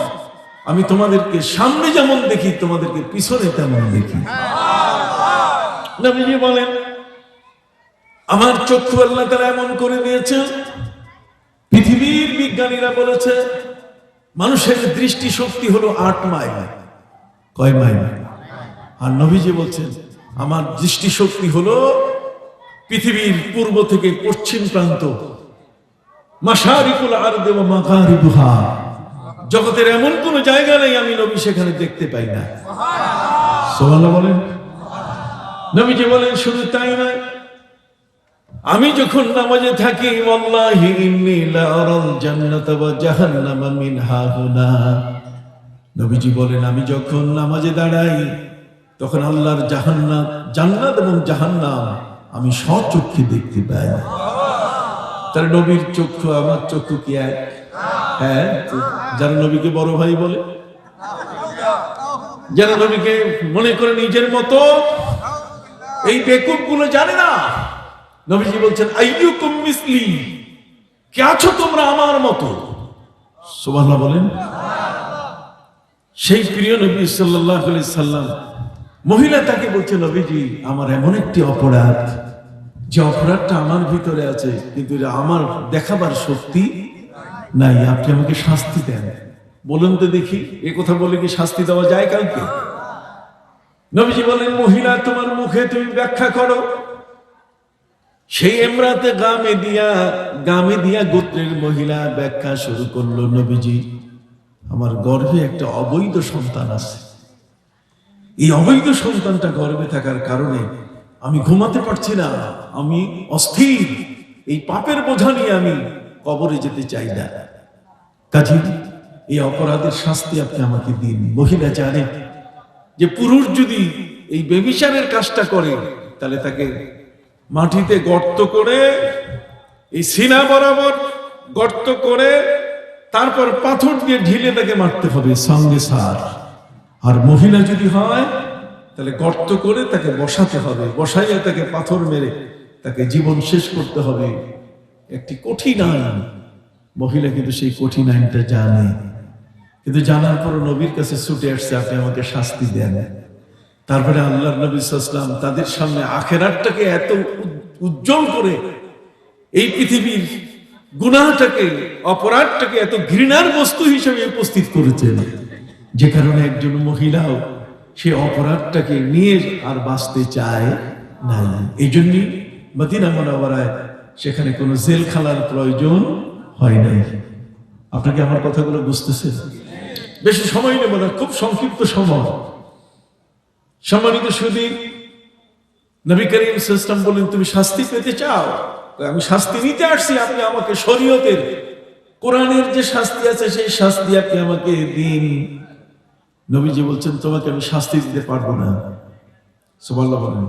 আমি তোমাদেরকে সামনে যেমন দেখি তোমাদেরকে পিছনে তেমন দেখি। নবীজি বলেন, আমার চক্ষু আল্লাহ তাআলা এমন করে দিয়েছে, পৃথিবীর বিজ্ঞানীরা বলেছে মানুষের দৃষ্টি শক্তি হলো 8 মাইল। কয় মাইল? আর নবীজি বলছেন আমার দৃষ্টি শক্তি হলো পৃথিবীর পূর্ব থেকে পশ্চিম প্রান্ত, মাশারিকুল আরদি ওয়া মাগারিবুহা, জগতের এমন কোন জায়গা নেই আমি নবী সেখানে দেখতে পাই না। সুবহানাল্লাহ বলেন। নবীজি বলেন শুধু তাই নয়, আমি যখন নামাজে থাকি, ওয়াল্লাহি ইন্নী লা আরাল জান্নাতা ওয়া জাহান্নামা মিন হাহুনা। নবীজি বলেন আমি যখন নামাজে দাঁড়াই তখন আল্লাহর জাহান্নাম, জান্নাত এবং জাহান্নাম আমি স্বচক্ষে দেখতে পাই। তার নবীর চক্ষু আমার চক্ষু কি এক? হ্যাঁ, যারা নবীকে বড় ভাই বলে, যারা নবীকে মনে করে নিজের মতো, এই বেকুব গুলো জানে না। নবীজি বলছেন আইয়ুকুম মিসলি, কে আছো তোমরা আমার মতো? সুবহানাল্লাহ বলেন। সেই প্রিয় নবী সাল্লাল্লাহু আলাইহি সাল্লাম, মহিলা তাকে বলছে, নবীজি আমার এমন একটি অপরাধ, যে অপরাধটা আমার ভিতরে আছে কিন্তু আমার দেখাবার শক্তি নাই, আপনি আমাকে শাস্তি দেন। বলুন তো দেখি, এ কথা বলে কি শাস্তি দেওয়া যায় কাউকে? নবীজি বলেন, মহিলা তোমার মুখে তুমি ব্যাখ্যা করো। সেই ইমরাতে গামিদিয়া গোত্রের মহিলা ব্যাখ্যা শুরু করলো, নবীজি আমার গর্ভে একটা অবৈধ সন্তান আছে, এই অবৈধ সন্তানটা গর্ভে থাকার কারণে আমি ঘুমাতে পারছি না, আমি অস্থির, এই পাপের বোঝা নিয়ে আমি কবরে যেতে চাই না, কাজী এই অপরাধের শাস্তি আপনি আমাকে দিন। মহিলা জানে যে পুরুষ যদি এই ব্যভিচারের কাজটা করে, তাহলে তাকে মাটিতে গর্ত করে, এই সিনা বরাবর গর্ত করে, তারপর পাথর দিয়ে ঢিলে তাকে মারতে হবে সঙ্গে সার। আর মহিলা যদি হয় তাহলে গর্ত করে তাকে বসাতে হবে, বসাইয়া তাকে পাথর মেরে তাকে জীবন শেষ করতে হবে। একটি কঠিন আইন। মহিলা কিন্তু সেই কঠিন আইনটা জানে, কিন্তু জানার পর নবীর কাছে ছুটে আসছে, আপনি আমাকে শাস্তি দেন। তারপরে আল্লাহর নবী সাল্লাল্লাহু আলাইহি ওয়াসাল্লাম তাদের সামনে আখিরাতটাকে এত উজ্জ্বল করে, এই পৃথিবীর গুনাহটাকে, অপরাধটাকে এত ঘৃণার বস্তু হিসেবে উপস্থিত করেছেন, যে কারণে একজন মহিলাও সে অপরাধটাকে নিয়ে আর বাঁচতে চায় না। এই জন্যই মদিনা মুনাওয়ারায় সেখানে কোনো জেলখানার প্রয়োজন হয় নাই। আপনাকে আমার কথাগুলো বুঝতেছেন? বেশি সময় নেব না, খুব সংক্ষিপ্ত সময়। সম্মানিত সুধী, নবী করিম সাল্লাল্লাহু আলাইহি ওয়াসাল্লাম বলেন, তুমি শাস্তি পেতে চাও? আমি শাস্তি নিতে আসছি, আপনি আমাকে শরীয়তের, কোরআনের যে শাস্তি আছে সেই শাস্তি আপনি আমাকে দিন। নবীজি বলছেন, তোমাকে আমি শাস্তি দিতে পারবো না। সুবহানাল্লাহ বলেন।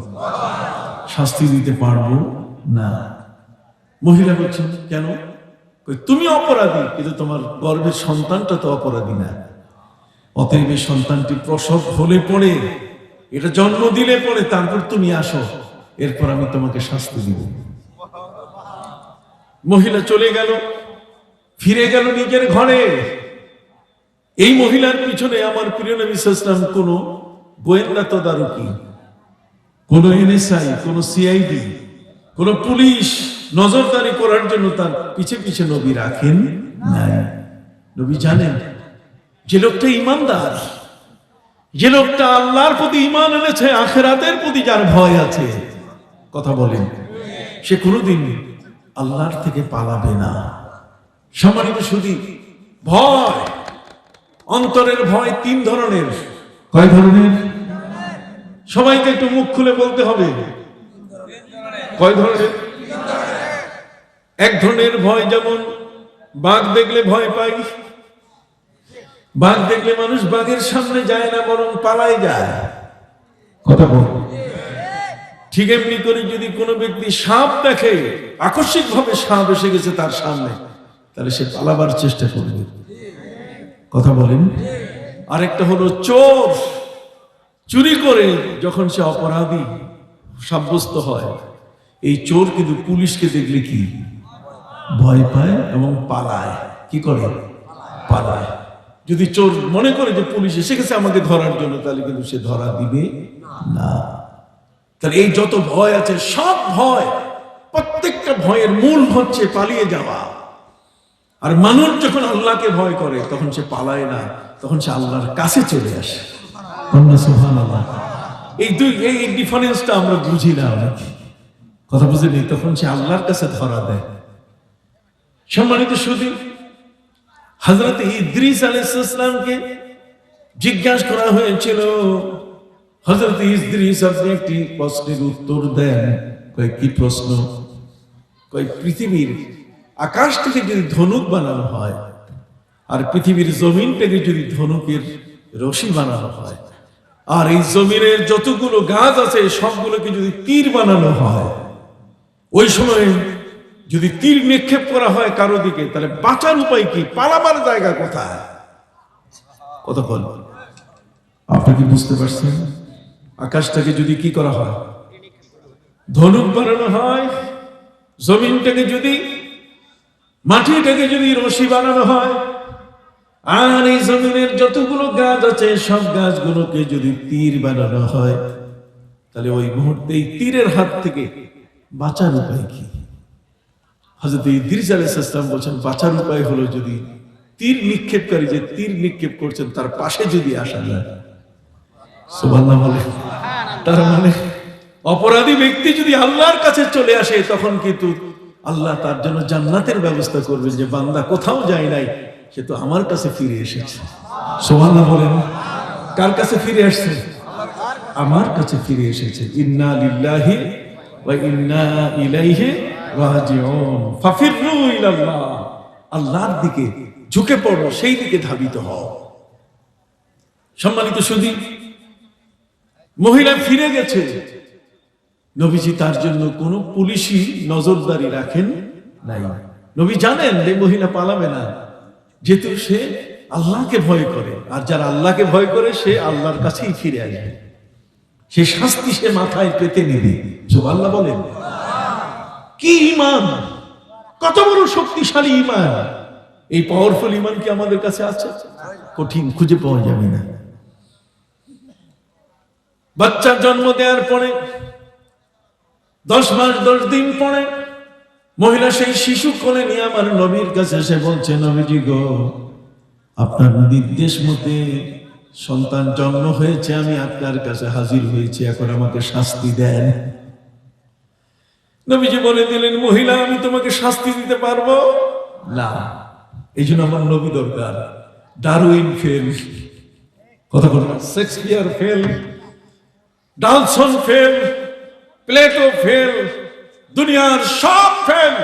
শাস্তি দিতে পারবো না। মহিলা বলছেন, কেন? তুমি অপরাধী, কিন্তু তোমার গর্ভের সন্তানটা তো অপরাধী না। অতএব এই সন্তানটি প্রসব হলে পড়ে, এটা জন্ম দিলে পড়ে, তারপর তুমি আসো, এরপর আমি তোমাকে শাস্তি দিব। মহিলা চলে গেল, ফিরে গেল নিজের ঘরে। এই মহিলার পিছনে আমার প্রিয় নবী সাল্লাল্লাহু আলাইহি ওয়াসাল্লাম কোন গোয়েন্দা তদারকি, কোন এনএসআই, কোন সিআইডি, কোন পুলিশ নজরদারি করার জন্য তার পিছে পিছে নবী রাখেন নাই। নবী জানেন যে লোকটা ইমানদার, যে লোকটা আল্লাহর প্রতি ঈমান এনেছে, আখিরাতের প্রতি যার ভয় আছে, কথা বলেন, সে কোনোদিন আল্লাহর থেকে পালাবে না। সম্মানিত সুধী, ভয়, অন্তরের ভয় তিন ধরনের। কয় ধরনের? সবাইকে একটু মুখ খুলে বলতে হবে। কয় ধরনের? এক ধরনের ভয়, যেমন বাঘ দেখলে ভয় পাই, বাঘ দেখলে মানুষ বাঘের সামনে যায় না, বরং পালায় যায়। কথা বল। ঠিক এমনি করে যদি কোনো ব্যক্তি সাপ দেখে, আকস্মিক ভাবে সাপ এসে গেছে তার সামনে, তাহলে সে পালাবার চেষ্টা করবে। কথা বলেন। আরেকটা হলো চোর, চুরি করে যখন সে অপরাধী সাব্যস্ত হয়, এই চোর কিন্তু পুলিশকে দেখলে কি ভয় পায় এবং পালায়। কি করে? পালায়। যদি চোর মনে করে যে পুলিশ এসে গেছে আমাকে ধরার জন্য, তাহলে কিন্তু সে ধরা দিবে না। তাহলে এই যত ভয় আছে, সব ভয়, প্রত্যেকটা ভয়ের মূল হচ্ছে পালিয়ে যাওয়া। আর মানুষ যখন আল্লাহকে ভয় করে, তখন সে পালায় না, তখন সে আল্লাহর কাছে চলে আসে। সুবহানাল্লাহ। এই ডিফারেন্সটা আমরা বুঝি না, কথা বুঝিনি। তখন সে আল্লাহর কাছে ধরা দেয়। সম্মানিত সুধী, হযরত ইদ্রিস আলাইহিস সালামকে জিজ্ঞাসা করা হয়েছিল, হযরত ইদ্রিস আপনি একটি প্রশ্নের উত্তর দেন। কয় কি প্রশ্ন? কয় পৃথিবীর আকাশ থেকে যদি ধনুক বানানো হয়, আর পৃথিবীর জমিনটাকে যদি ধনুকের রশি বানানো হয়, আর এই জমিনের যতগুলো গাছ আছে সবগুলোকে যদি তীর বানানো হয়, ওই সময় যদি তীর নিক্ষেপ করা হয় কারো দিকে, তাহলে বাঁচার উপায় কি? পালাবার জায়গা কোথায়? কথা বল। আপনি কি বুঝতে পারছেন? আকাশটাকে যদি কি করা হয়, ধনুক বানানো হয়, জমিনটাকে যদি, মাটিটাকে যদি রশি বানানো হয়, আর এই জমিনের যতগুলো গাছ আছে সব গাছগুলোকে যদি তীর বানানো হয়, তাহলে ওই মুহূর্তে এই তীরের হাত থেকে বাঁচার উপায় কি? হযরত ইদ্রিস আলাইহিস সালাম বলেন, বাঁচার উপায় হলো যদি তীর নিক্ষেপকারী যে তীর নিক্ষেপ করছেন তার পাশে যদি আসা যায়। সুবহানাল্লাহ বলে। তার মানে অপরাধী ব্যক্তি যদি আল্লাহর কাছে চলে আসে, তখন কিন্তু আল্লাহ তার জন্য জান্নাতের ব্যবস্থা করবেন, যে বান্দা কোথাও যায় নাই, সে তো আমার কাছে ফিরে এসেছে। সুবহানাল্লাহ বলেন। কার কাছে ফিরে আসছে? আমার কাছে ফিরে এসেছে। ইন্না লিল্লাহি ওয়া ইন্না ইলাইহি রাজিউন। ফাফিরু ইলাল্লাহ, আল্লাহর দিকে ঝুঁকে পড়ো, সেই দিকে ধাবিত হও। সম্মানিত সুধী, মহিলা ফিরে গেছে, নবীজি তার জন্য কোনো পুলিশি নজরদারি রাখেন নাই। নবী জানেন যে মহিলা পালাবে না, যেহেতু সে আল্লাহকে ভয় করে, আর যারা আল্লাহকে ভয় করে সে আল্লাহর কাছেই ফিরে আসবে, সে শাস্তি সে মাথায় পেতে নেবে। সুবহানাল্লাহ বলেন। কি ঈমান, কত বড় শক্তিশালী ঈমান! এই পাওয়ারফুল ঈমান কি আমাদের কাছে আছে? কঠিন, খুঁজে পাওয়া যাবে না। বাচ্চার জন্ম দেওয়ার পরে 10 মাস 10 দিন পরে মহিলা সেই শিশু কোলে নিয়ে আমার নবীর কাছে এসে বলছে, নবীজি গো, আপনার নির্দেশ মতে সন্তান জন্ম হয়েছে, আমি আপনার কাছে হাজির হয়েছি, এখন আমাকে শাস্তি দেন। নবীজি বলে দিলেন, মহিলা আমি তোমাকে শাস্তি দিতে পারবো না। এই জন্য আমার নবী দরকার। ডারউইন ফেল, কথা বলবো, শেক্সপিয়ার ফেল, ডালসন ফেল, প্লেটো ফেল, দুনিয়ার সব ফেল,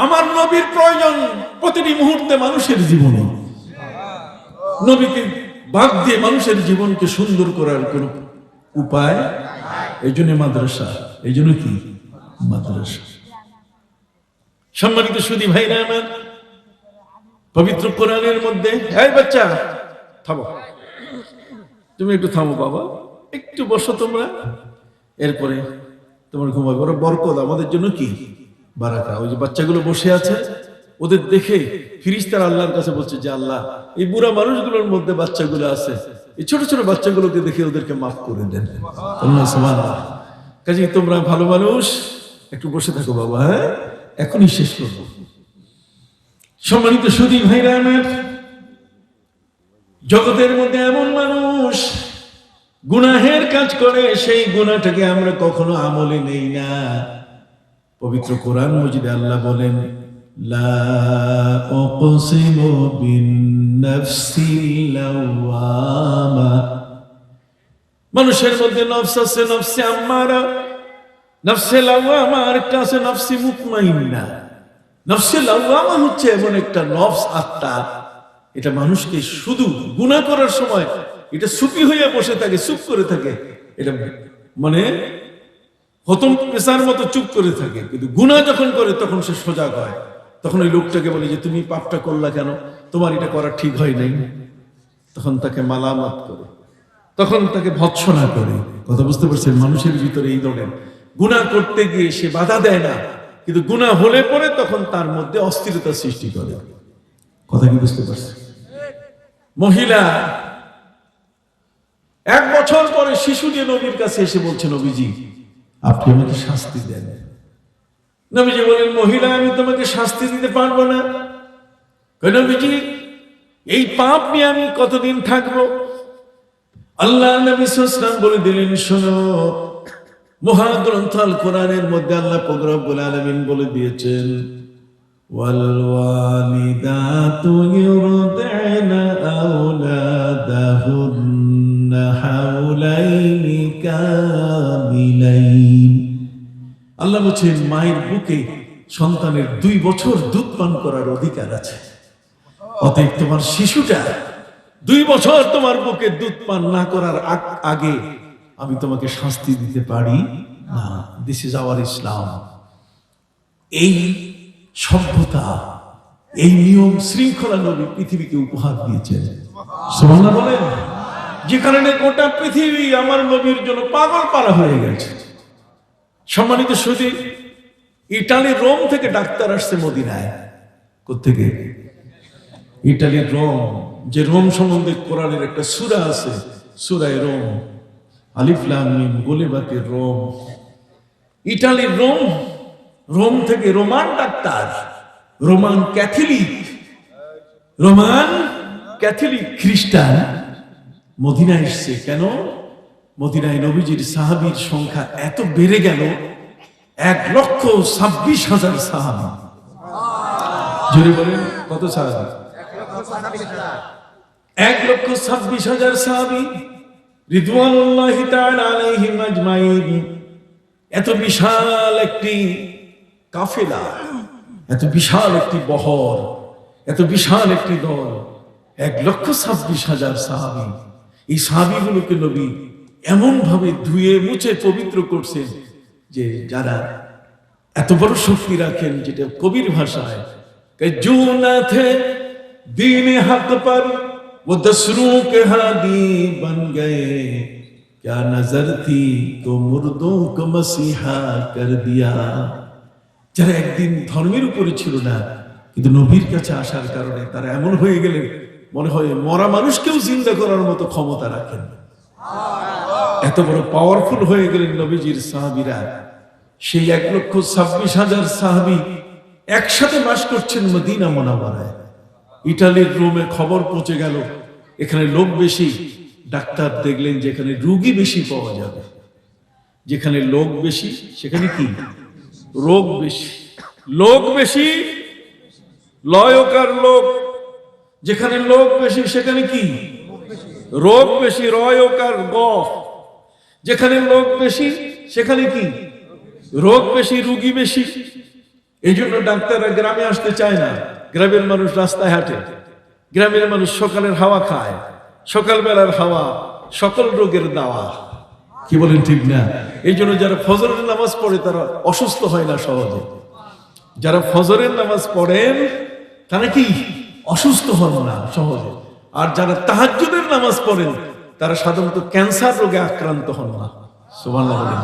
আমার নবীর প্রয়োজন প্রতিটি মুহূর্তে মানুষের জীবনে। নবীকে বাদ দিয়ে মানুষের জীবনকে সুন্দর করার কোন উপায়। এই জন্য মাদ্রাসা, এই জন্য কি মাদ্রাসা। সম্মানিত সুধী ভাইরা আমার, পবিত্র কোরআনের মধ্যে, এই বাচ্চা থামো, তুমি একটু থামো বাবা, একটু বসো তোমরা, এরপরে তোমার ঘুমাবে। ওরা বরকত, আমাদের জন্য কি বারাকা। ওই যে বাচ্চাগুলো বসে আছে, ওদের দেখে ফিরিস্তারা আল্লাহর কাছে বলছে যে আল্লাহ, এই বুড়া মানুষগুলোর মধ্যে বাচ্চাগুলো আছে, এই ছোট ছোট বাচ্চাগুলোকে দেখে ওদেরকে মাফ করে দেন। কাজে তোমরা ভালো মানুষ, একটু বসে থাকো বাবা, হ্যাঁ এখনই শেষ করবো। সম্মানিত সুধী ভাইরা আমার, জগতের মধ্যে এমন মানুষ গুনাহের কাজ করে, সেই গুনাহটাকে আমরা কখনো আমলে নেই না। পবিত্র কোরআন মজিদে আল্লাহ বলেন, লা উকসিমু বিন-নাফসিল লাওয়ামা। মানুষের মধ্যে নফস আছে, নফসে আম্মারা, নফসে লাওয়ামা, আর একটা আছে নফসে মুতমাইন্না। নফসে লাওয়ামা হচ্ছে এমন একটা নফস, আত্মা, এটা মানুষকে শুধু গুনাহ করার সময় এটা চুপি হয়ে বসে থাকে, চুপ করে থাকে, এটা মানে হতম পেশার মতো চুপ করে থাকে। কিন্তু গুনাহ যখন করে তখন সে সজাগ হয়। তখন ওই লোকটাকে বলে যে তুমি পাপটা করলা কেন, তোমার এটা করা ঠিক হয় নাই। তখন তাকে মালামাত করে, তখন তাকে ভৎসনা করে। কথা বুঝতে পারছেন? মানুষের ভিতরে এই ধরনের গুনাহ করতে গিয়ে সে বাধা দেয় না, কিন্তু গুনাহ হলে পরে তখন তার মধ্যে অস্থিরতা সৃষ্টি করে। কথা কি বুঝতে পারছেন? মহিলা 1 বছর পরে শিশু নিয়ে নবীর কাছে এসে বলছে, নবীজি আপনি আমাকে শাস্তি দেন। নবীজি বলেন, মহিলা আমি তোমাকে শাস্তি দিতে পারবো না। নবীজি এই পাপ নিয়ে আমি কতদিন থাকবো? আল্লাহ নবী সাল্লাল্লাহু আলাইহি ওয়াসাল্লাম বলে দিলেন, শোনো, মহাগ্রন্থ আল কোরআনের মধ্যে আল্লাহ পাক রব্বুল আলামিন বলে দিয়েছেন, ওয়াল ওয়ালিদাতু ইউরদি'না আওলাদাহুন্না হাওলাইনি কামিলাইন। আল্লাহ বলছেন, মায়ের বুকে সন্তানের 2 বছর দুধ পান করার অধিকার আছে। অতএব তোমার শিশুটা 2 বছর তোমার বুকে দুধ পান না করার আগে আমি তোমাকে শাস্তি দিতে পারি না। দিস ইজ আওয়ার ইসলাম। এই সভ্যতা, এই নিয়ম শৃঙ্খলা নবী পৃথিবীকে উপহার দিয়েছেন। সুবহানাল্লাহ বলেন। যে কারণে গোটা পৃথিবী আমার নবীর জন্য পাগল পারা হয়ে গেছে। সম্মানিত সুধী, ইটালির রোম থেকে ডাক্তার আসছে মদিনায়। কোত্থেকে? ইটালির রোম। যে রোম সম্বন্ধে কোরআনের একটা সূরা আছে, সূরায়ে রোম, আলিফ লাম মিম গুলিবাতির রোম। ইটালির রোম, রোম থেকে রোমান ডাক্তার, রোমান ক্যাথলিক খ্রিস্টান মদিনায় এসছে। কেন? মদিনায় নবীজির সাহাবীর সংখ্যা এত বেড়ে গেল, 1,26,000 সাহাবী। জোরে বলেন, কত সাহাবী? 1,26,000 সাহাবী রিদওয়ানুল্লাহি তাআলা আলাইহিম আজমাইন। এত বিশাল একটি কাফেলা, এত বিশাল একটি বহর, এত বিশাল একটি দল, 1,26,000 সাহাবী। এই সাহাবীগুলোকে নবী এমন ভাবে ধুয়ে মুছে পবিত্র করছেন যে যারা এত বড় শক্তি রাখেন, যেটা কবির ভাষায় जो न थे दीन हक पर वो 10 रूह के हादी बन गए, क्या नजर थी तो मुर्दों को मसीहा कर दिया। যারা একদিন ধর্মের উপরে ছিল না, কিন্তু নবীর কাছে আসার কারণে তারা এমন হয়ে গেলেন, মনে হয় মরা মানুষকেও জিন্দা করার মতো ক্ষমতা রাখেন। এত বড় পাওয়ারফুল হয়ে গেলেন নবীজির সাহাবীরা। সেই 1,26,000 সাহাবী একসাথে বাস করছেন মদিনা মুনাওয়ারায়। ইটালির রোমে খবর পৌঁছে গেল, এখানে লোক বেশি। ডাক্তার দেখলেন যেখানে রোগী বেশি পাওয়া যাবে, যেখানে লোক বেশি সেখানে কি রোগ বেশি। লোক বেশি, লয়কার লোক, যেখানে লোক বেশি সেখানে কি রোগ বেশি, রয়কার গ, যেখানে লোক বেশি সেখানে কি রোগ বেশি, রোগী বেশি। এই জন্য ডাক্তাররা গ্রামে আসতে চায় না। গ্রামের মানুষ রাস্তায় হাঁটে, গ্রামের মানুষ সকালের হাওয়া খায়, সকালবেলার হাওয়া সকল রোগের দাওয়া। কি বলেন ঠিক না? এই জন্য যারা ফজরের নামাজ পড়ে তারা অসুস্থ হয় না সহজে। যারা ফজরের নামাজ পড়েন তারা কি অসুস্থ হন না সহজে। আর যারা তাহাজ্জুদের নামাজ পড়েন তারা সাধারণত ক্যান্সার রোগে আক্রান্ত হন না। সুবহানাল্লাহ বলেন।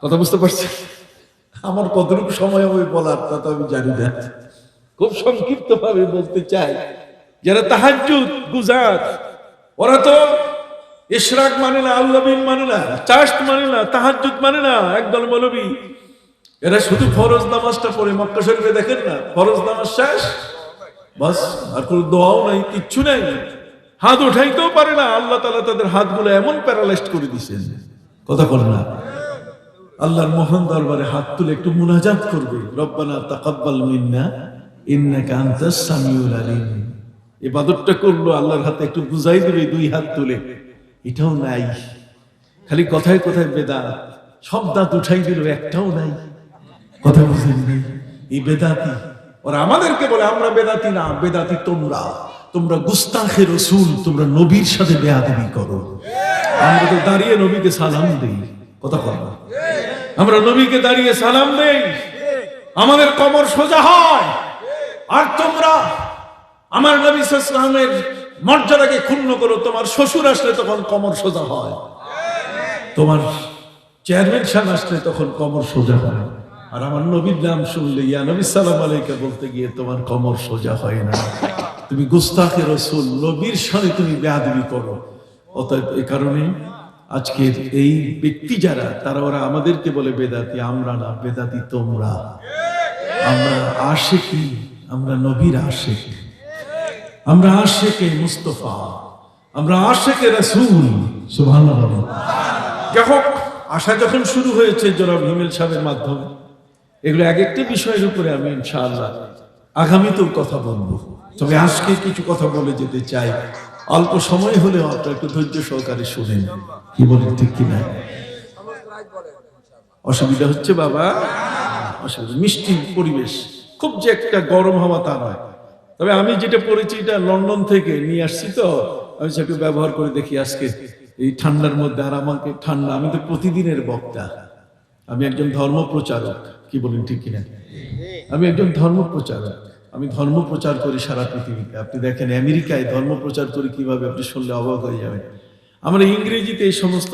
কথা বুঝতে পারছেন? আমার কতটুকু সময় হবে বলার তা তো আমি জানি না, খুব সংক্ষিপ্ত ভাবে বলতে চাই। যারা তাহাজ্জুদ গুজার, ওরা তো ইশরাক মানে না, আল্লাবিন মানে না, চাশত মানে না, তাহাজ্জুদ মানে না, একদল মৌলবী। এরা শুধু ফরজ নামাজটা পড়ে। মক্কা শরীফে দেখেন না, ফরজ নামাজ শেষ, বাস, আর কোনো দোয়াও নাই, কিচ্ছু নাই, হাত উঠাইতেও পারে না। আল্লাহ তাআলা তাদের হাতগুলো এমন প্যারালাইজড করে দিয়েছেন। কথা বল না, আল্লাহর মহান দরবারে হাত তুলে একটু মুনাজাত করবে, রব্বানা তাকাব্বাল মিন্না ইন্নাকা আনতাস সামিউল আলিম। ইবাদতটা করলো, আল্লাহর হাতে একটু বুঝাই দিবে দুই হাত তুলে, এটাও নাই। খালি কথায় কথায় বেদাত, সব দাঁত উঠাই দিল, একটাও নাই। কথা বুঝেন নাই? এই বেদাতি। ওরা আমাদেরকে বলে আমরা বেদাতি না, বেদাতি তোমরা, তোমরা গুস্তাখে রাসূল, তোমরা নবীর সাথে বেয়াদবি করো। আমরা তো দাঁড়িয়ে নবীকে সালাম দেই। কথা বল না, আমরা নবীকে দাঁড়িয়ে সালাম দেই, আমাদের কবর সোজা হয়। আর তোমরা আমার নবী সাল্লাল্লাহু আলাইহি ওয়াসাল্লামের মর্যাদাকে ক্ষুণ্ণ করো। তোমার শ্বশুর আসলে তখন কবর সোজা হয়, তোমার চেয়ারম্যান সাহেব আসলে তখন কবর সোজা হয়। আর আমার নবীর নাম শুনলে ইয়া নবী সালাম আলাইকা বলতে গিয়ে তোমার কবর সোজা হয় না। তুমি গুস্তাখে রাসূল, নবীর সাথে তুমি বেয়াদবি করো। অতএব এই কারণে আজকের এই ব্যক্তি যারা, তারা ওরা আমাদেরকে বলে বেদাতি। আমরা না, বেদাতি তোমরা। আমরা আশিকি, আমরা নবীর আশিক, আমরা আশিকে মুস্তাফা, আমরা আশিকে রাসূল। সুবহানাল্লাহ। যাই আশা যখন শুরু হয়েছে জনাব হিমেল সাহেবের মাধ্যমে, এগুলো এক একটা বিষয়ের উপরে আমি ইনশাআল্লাহ আগামীতেও কথা বলবো। তবে আজকে কিছু কথা বলে যেতে চাই, অল্প সময় হলেও আপনারা একটু ধৈর্য সহকারে শুনেন। কি বলেন ঠিক কিনা? অসুবিধা হচ্ছে বাবা? অসুবিধা, মিষ্টি পরিবেশ, খুব যে একটা গরম হাওয়া তা নয়। তবে আমি যেটা পড়েছি এটা লন্ডন থেকে নিয়ে আসছি, তো আমি সেটা ব্যবহার করে দেখি আজকে এই ঠান্ডার মধ্যে। আর আমাকে ঠান্ডা, আমি তো প্রতিদিনের বক্তা, আমি একজন ধর্ম প্রচারক। কি বলেন ঠিক কিনা? আমি একজন ধর্ম প্রচারক, আমি ধর্ম প্রচার করি সারা পৃথিবীতে। আপনি দেখেন আমেরিকায় ধর্ম প্রচার করি কিভাবে, আপনি শুনলে অবাক হয়ে যাবেন। আমরা ইংরেজিতে এই সমস্ত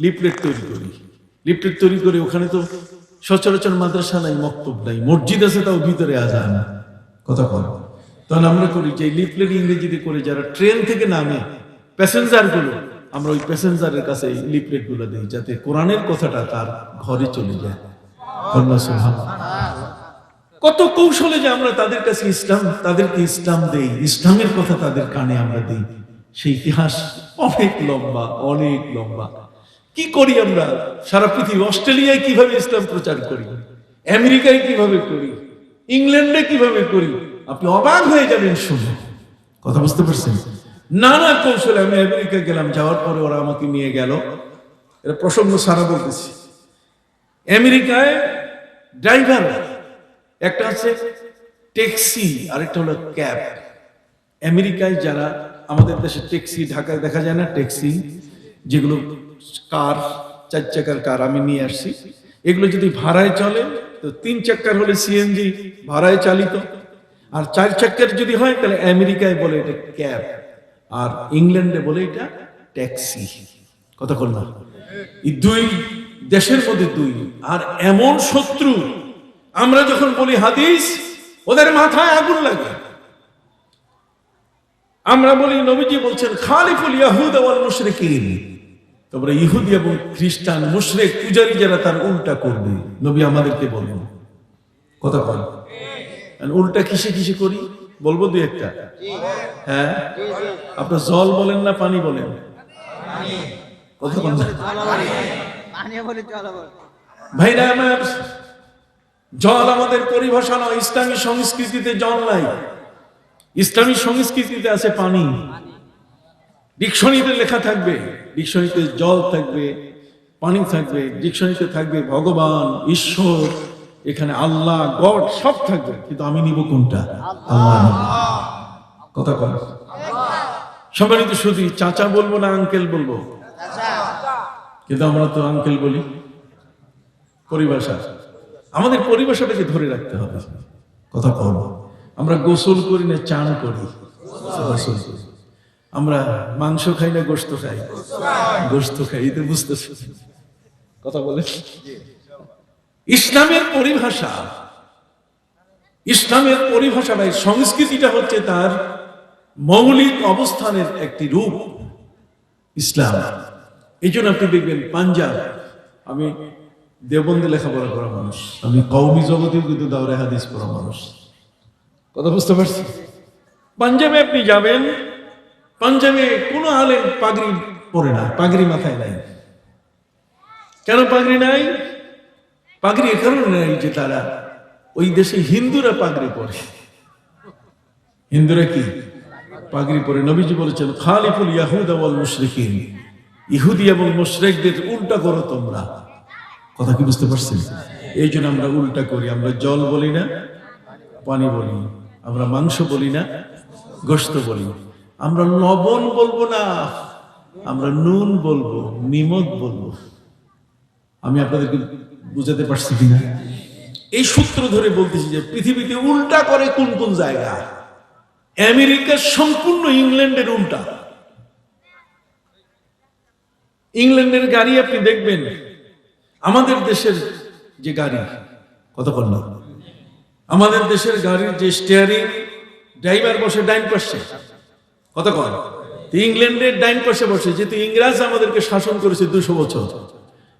লিফলেট তৈরি করি, লিফলেট তৈরি করে ওখানে তো সচরাচর মাদ্রাসা নাই, মক্তব নাই, মসজিদ আছে, তাও ভিতরে আজান। কথা বল। তখন আমরা করি যে লিফলেট ইংরেজিতে করে যারা ট্রেন থেকে নামে প্যাসেঞ্জার গুলো, আমরা ওই প্যাসেঞ্জারের কাছে এই লিফলেট গুলো দিই, যাতে কোরআনের কথাটা তার ঘরে চলে যায়। কত কৌশলে যে আমরা তাদের কাছে ইসলাম, তাদেরকে ইসলাম দেই, ইসলামের কথা তাদের কানে আমরা দিই। সেই ইতিহাস অনেক লম্বা, অনেক লম্বা। কি করি আমরা সারা পৃথিবী, অস্ট্রেলিয়ায় কিভাবে ইসলাম প্রচার করি, আমেরিকায় কিভাবে করি, ইংল্যান্ডে কিভাবে করি, আপনি অবাক হয়ে যাবেন শুনে। কথা বুঝতে পারছেন? নানা কৌশলে আমি আমেরিকা গেলাম, যাওয়ার পরে ওরা আমাকে নিয়ে গেল। এটা প্রসঙ্গ সারা বলতেছি। আমেরিকায় ড্রাইভার একটা আছে ট্যাক্সি, আরেকটা হলো ক্যাব। আমেরিকায় যারা, আমাদের দেশে ট্যাক্সি ঢাকায় দেখা যায় না, ট্যাক্সি যেগুলো কার, 4 চাকার কার আমি নিয়ে আসছি। এগুলো যদি ভাড়ায় চলে তো 3 চাকার হলে সিএনজি ভাড়ায় চালিত, আর 4 চাকার যদি হয় তাহলে আমেরিকায় বলে এটা ক্যাব, আর ইংল্যান্ডে বলে এটা ট্যাক্সি। কথা বললাম, এই দুই দেশের মধ্যে দুই। আর এমন শত্রু, আমরা যখন বলি হাদিস ওদের মাথায় আগুন লাগে। আমরা বলি নবীজি বলছেন খালিফুল ইয়াহুদ ওয়াল মুশরিকিন, তোমরা ইহুদি এবং খ্রিস্টান মুশরিক পূজারী যারা তার উল্টা করবে। নবী আমাদেরকে বলেন, কথা বল উল্টা কিসে কিসে করি বলবো দুই একটা। হ্যাঁ, আপনার জল বলেন না পানি বলেন? কথা বলেন ভাইরা আমার, জল আমাদের পরিভাষা নয়। ইসলামী সংস্কৃতিতে জল নাই, ইসলামী সংস্কৃতিতে আছে পানি। ডিকশনারিতে লেখা থাকবে, ডিকশনারিতে জল থাকবে, পানি থাকবে, ডিকশনারিতে থাকবে ভগবান, ঈশ্বর, এখানে আল্লাহ, গড সব থাকবে, কিন্তু আমি নিব কোনটা? আল্লাহ। কথা বল সম্মানিত শুধু চাচা বলবো না আঙ্কেল বলবো? কিন্তু আমরা তো আঙ্কেল বলি। পরিভাষা, আমাদের পরিভাষাটাকে ধরে রাখতে হবে। কথা বল, আমরা গোসল করি না চান করি? আমরা মাংস খাই না গোশত খাই? গোশত খাই, এটা বুঝতেছি। কথা বলে ইসলামের পরিভাষা, ইসলামের পরিভাষা ভাই, সংস্কৃতিটা হচ্ছে তার মৌলিক অবস্থানের একটি রূপ ইসলাম। এই জন্য আপনি দেখবেন পাঞ্জাব, আমি দেওবন্দে লেখাপড়া করা মানুষ, আমি কওমি জগতেও কিন্তু দাওরায়ে হাদিস পড়া মানুষ। কথা বুঝতে পারছি? পাঞ্জাবে আপনি যাবেন, পাঞ্জাবে কোনো আলেম পাগড়ি পরে না, পাগড়ি মাথায় নাই। কেন পাগড়ি নাই? পাগড়ি এ কারণে নাই যে তারা ওই দেশে হিন্দুরা পাগড়ি পরে। হিন্দুরা কি পাগড়ি পরে? নবীজি বলেছেন খালিফুল ইয়াহুদ ওয়াল মুশরিকিন, ইহুদি এবং মুশরিকদের উল্টা করো তোমরা। কথা কি বুঝতে পারছেন? এই জন্য আমরা উল্টা করি। আমরা জল বলি না পানি বলি, আমরা মাংস বলি না গোশত বলি, আমরা লবণ বলবো না, আমরা নুন বলবো, নিমক বলবো। আমি আপনাদেরকে বুঝাতে পারছি কিনা? এই সূত্র ধরে বলতেছি যে পৃথিবীতে উল্টা করে কোন কোন জায়গা। আমেরিকা সম্পূর্ণ ইংল্যান্ডের উল্টা। ইংল্যান্ডের গাড়ি আপনি দেখবেন, আমাদের দেশের যে গাড়ি, কথা বল না, আমাদের দেশের গাড়ির যে স্টিয়ারিং, ড্রাইভার বসে ডাইন পাশে, কথা কর। ইংল্যান্ডের ডাইন পাশে বসে, যেহেতু ইংরেজ আমাদেরকে শাসন করেছে 200 বছর,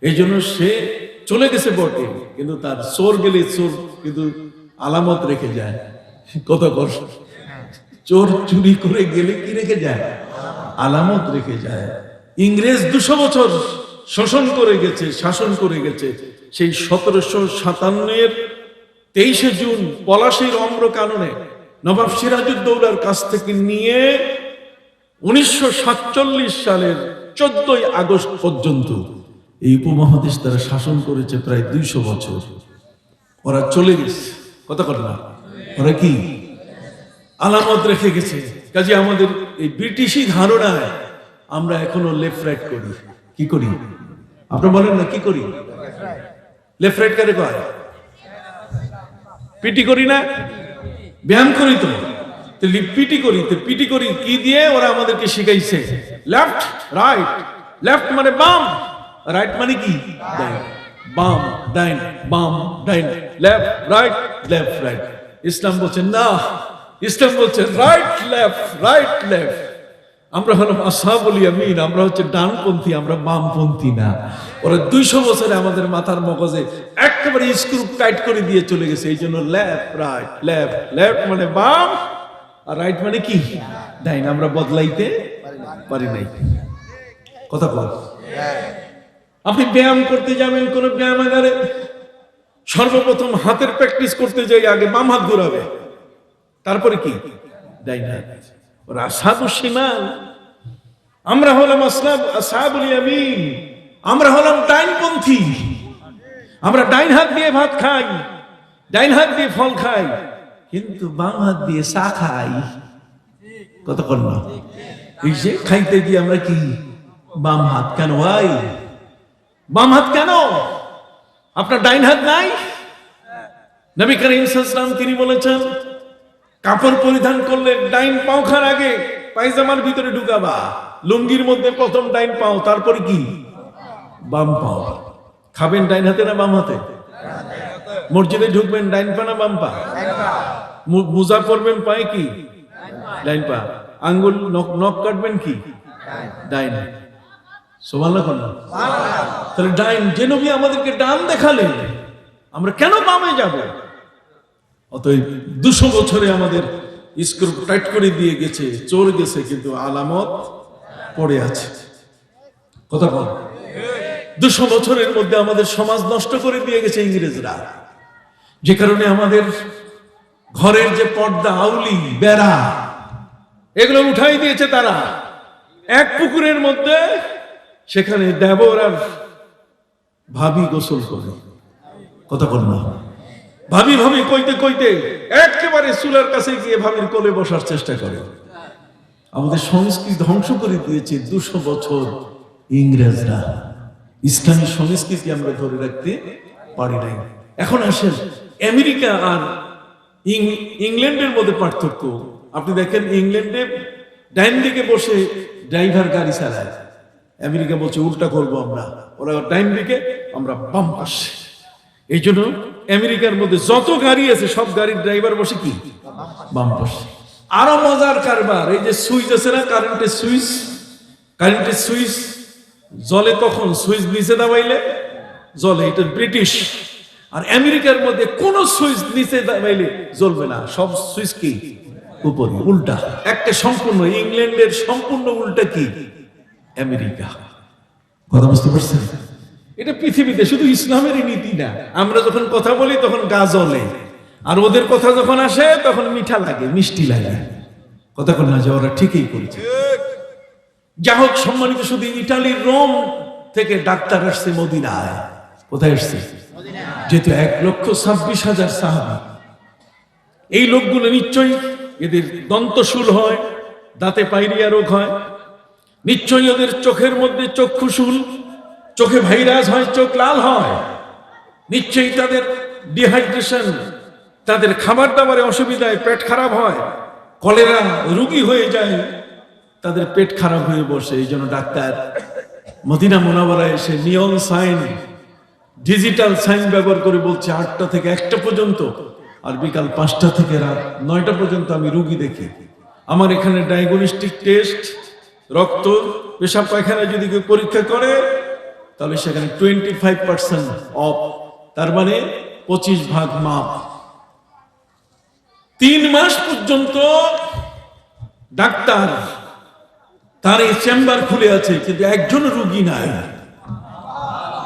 এই জন্য সে চলে গেছে বটে, কিন্তু তার চোর গেলে চোর কিন্তু আলামত রেখে যায়। কথা কর, চোর চুরি করে গেলে কি রেখে যায়? আলামত রেখে যায়। ইংরেজ 200 বছর শোষণ করে গেছে, শাসন করে গেছে। সেই 1757 23 জুন পলাশীর অম্র কাননে নবাব সিরাজউদ্দৌলার কাছ থেকে নিয়ে 1947 সালের 14 আগস্ট পর্যন্ত এই উপমহাদেশ তারা শাসন করেছে প্রায় 200 বছর। ওরা চলে গেছে, কথা বলে না, ওরা কি আলামত রেখে গেছে। কাজে আমাদের এই ব্রিটিশি ধারণায় আমরা এখনো লেফট রাইট করি। কি করি? আপনারা বলেন না কি করি? লেফট রাইট কারে কয়? পিটি করি না, ব্যায়াম করি তো পিটি করি। তো পিটি করি কি দিয়ে? ওরা আমাদেরকে শিখাইছে লেফট রাইট। লেফট মানে বাম, রাইট মানে কি? ডাইন। বাম ডাইন, বাম ডাইন, লেফট রাইট, লেফট রাইট। ইসলাম বলছে না, ইসলাম বলছে রাইট লেফট, রাইট লেফট। আমরা হলাম আসহাবুল ইয়ামিন, আমরা হচ্ছে ডানপন্থী, আমরা বামপন্থী না। ওরা 200 বছরে আমাদের মাথার মগজে একেবারে স্ক্রু টাইট করে দিয়ে চলে গেছে। এই জন্য লেফট রাইট, লেফট লেফট মানে বাম, আর রাইট মানে কি? ডাইন। আমরা বদলাইতে পারি নাই। কথা বল। আপনি ব্যায়াম করতে যাবেন কোন ব্যায়ামাগারে, সর্বপ্রথম হাতের প্র্যাকটিস করতে যাই আগে বাম হাত ঘোরাবে, তারপরে কি? ডাইন হাত। ওরা আসহাবুশ শিমাল, আমরা হলাম আসহাবুল ইয়ামিন, আমরা হলাম ডাইনপন্থী। আমরা ডাইন হাত দিয়ে ভাত খাই, ডাইন হাত দিয়ে ফল খাই, কিন্তু বাম হাত দিয়ে চা খাই। কতক্ষণ না এই যে খাইতে গিয়ে আমরা কি বাম হাত কেন ভাই? বাম হাত কেন? আপনার ডাইন হাত নাই? নবী করিম সাল্লাল্লাহু আলাইহি ওয়াসাল্লাম তিনি বলেছেন, কাপড় পরিধান করলে ডাইন পাও খার আগে পায়জামার ভিতরে ঢুকাবা, লুঙ্গির মধ্যে প্রথম ডাইন পাও, তারপরে কি বাম পাও। খাবেন ডাইন হাতে না বাম হাতে? মসজিদে ঢুকবেন ডাইন পা না বাম পা? মোজা পরবেন পায়ে কি ডাইন পা, আঙ্গুল নখ কাটবেন কি ডাইন। সুবহানাল্লাহ। তাহলে ডাইন, যে নবী আমাদেরকে ডান দেখালেন, আমরা কেন বামে যাব? অতএব 200 বছরে আমাদের স্ক্রু টাইট করে দিয়ে গেছে, চোর গেছে, কিন্তু আলামত পড়ে আছে। কথা বল। 200 বছরের মধ্যে আমাদের সমাজ নষ্ট করে দিয়ে গেছে ইংরেজরা, যে কারণে আমাদের ঘরের যে পর্দা, আউলি, বেড়া, এগুলো উঠাই দিয়েছে তারা। এক পুকুরের মধ্যে সেখানে দেবর আর ভাবি গোসল করে। কথা বল না। ভাবি ভাবি কইতে কইতে একেবারে চুলার কাছে গিয়ে ভাবির কোলে বসার চেষ্টা করে। আমাদের সংস্কৃতি ধ্বংস করে দিয়েছে 200 বছর ইংরেজরা। ইসলামী সংস্কৃতি আমরা ধরে রাখতে পারি নাই। এখন আসেন আমেরিকা আর ইংল্যান্ডের মধ্যে পার্থক্য। আপনি দেখেন, ইংল্যান্ডে ডাইন দিকে বসে ড্রাইভার গাড়ি চালায়, আমেরিকা বলছে উল্টা করবো আমরা, ওরা ডাইন দিকে, আমরা বাম পাশে। এই জন্য আমেরিকার মধ্যে যত গাড়ি আছে সব গাড়ির ড্রাইভার বসে কি বাম পাশে। আরো মজার কারবার, এই যে সুইচ আছে না, কারেন্টের সুইচ জলে কখন? সুইচ নিচে দাবাইলে জ্বলে, এটা ব্রিটিশ। আর আমেরিকার মধ্যে কোন সুইচ নিচে দাবাইলে জ্বলবে না, সব সুইচ কি উপরে, উল্টা। একটা সম্পূর্ণ ইংল্যান্ডের সম্পূর্ণ উল্টা কি আমেরিকা। কথা বুঝতে পারছেন? এটা পৃথিবীতে শুধু ইসলামেরই নীতি না। আমরা যখন কথা বলি তখন গা জ্বলে, আর ওদের কথা যখন আসে তখন মিঠা লাগে, মিষ্টি লাগে। কথা বল না যে ওরা ঠিকই করেছে। যা হোক, সম্মানিত, শুধু ইটালির রোম থেকে ডাক্তার আসছে মদিনায়। কোথায় আসছে? যেহেতু 1,26,000 সাহাবী, এই লোকগুলো নিশ্চয়ই, এদের দন্তশূল হয়, দাঁতে পাইরিয়া রোগ হয়, নিশ্চয়ই ওদের চোখের মধ্যে চক্ষুশূল, চোখে ভাইরাস হয়, চোখ লাল হয়, নিশ্চয়ই তাদের ডিহাইড্রেশন, তাদের খাবার দাবারে অসুবিধায় পেট খারাপ হয়, কলেরা রোগী হয়ে যায়, তাদের পেট খারাপ হয়ে বসে। এই জন্য ডাক্তার মদিনা মুনাওয়ারায় এসে নিয়ন সাইন, ডিজিটাল সাইন ব্যবহার করে বলছে 8টা থেকে 1টা পর্যন্ত, আর বিকাল 5টা থেকে রাত 9টা পর্যন্ত আমি রোগী দেখি। আমার এখানে ডায়াগনস্টিক টেস্ট, রক্ত, পেশাব পায়খানা যদি কেউ পরীক্ষা করে তাহলে সেখানে 25% অফ, তার মানে 25 ভাগ মাপ। 3 মাস পর্যন্ত ডাক্তার তার এই চেম্বার খুলে আছে, কিন্তু একজন রোগী নাই।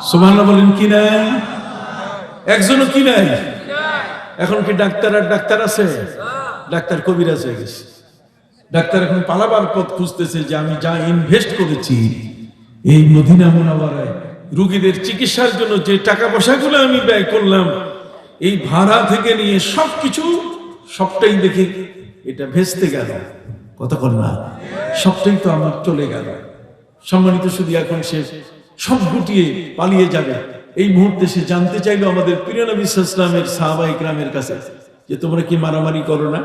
সুবহানাল্লাহ বলেন কি নাই? একজনও কি নাই? এখন কি ডাক্তার আর ডাক্তার আছে? ডাক্তার কবিরাজ হয়ে গেছে। ডাক্তার এখন পালাবার পথ খুঁজতেছে যে আমি যা ইনভেস্ট করেছি এই মদিনা মুনাওয়ারায় রোগীদের চিকিৎসার জন্য, যে টাকা পয়সাগুলো আমি ব্যয় করলাম, এই ভাড়া থেকে নিয়ে সবকিছু, সবটাই দেখি এটা ভেস্তে গেল। কথা বল না, সবটাই তো আমার চলে গেল। সম্মানিত, শুধু এখন সে সব গুটিয়ে পালিয়ে যাবে। এই মুহূর্তে সে জানতে চাইলো আমাদের প্রিয় নবী সাল্লাল্লাহু আলাইহি ওয়াসাল্লামের সাহাবায়ে কিরামের কাছে, যে তোমরা কি মারামারি করো না?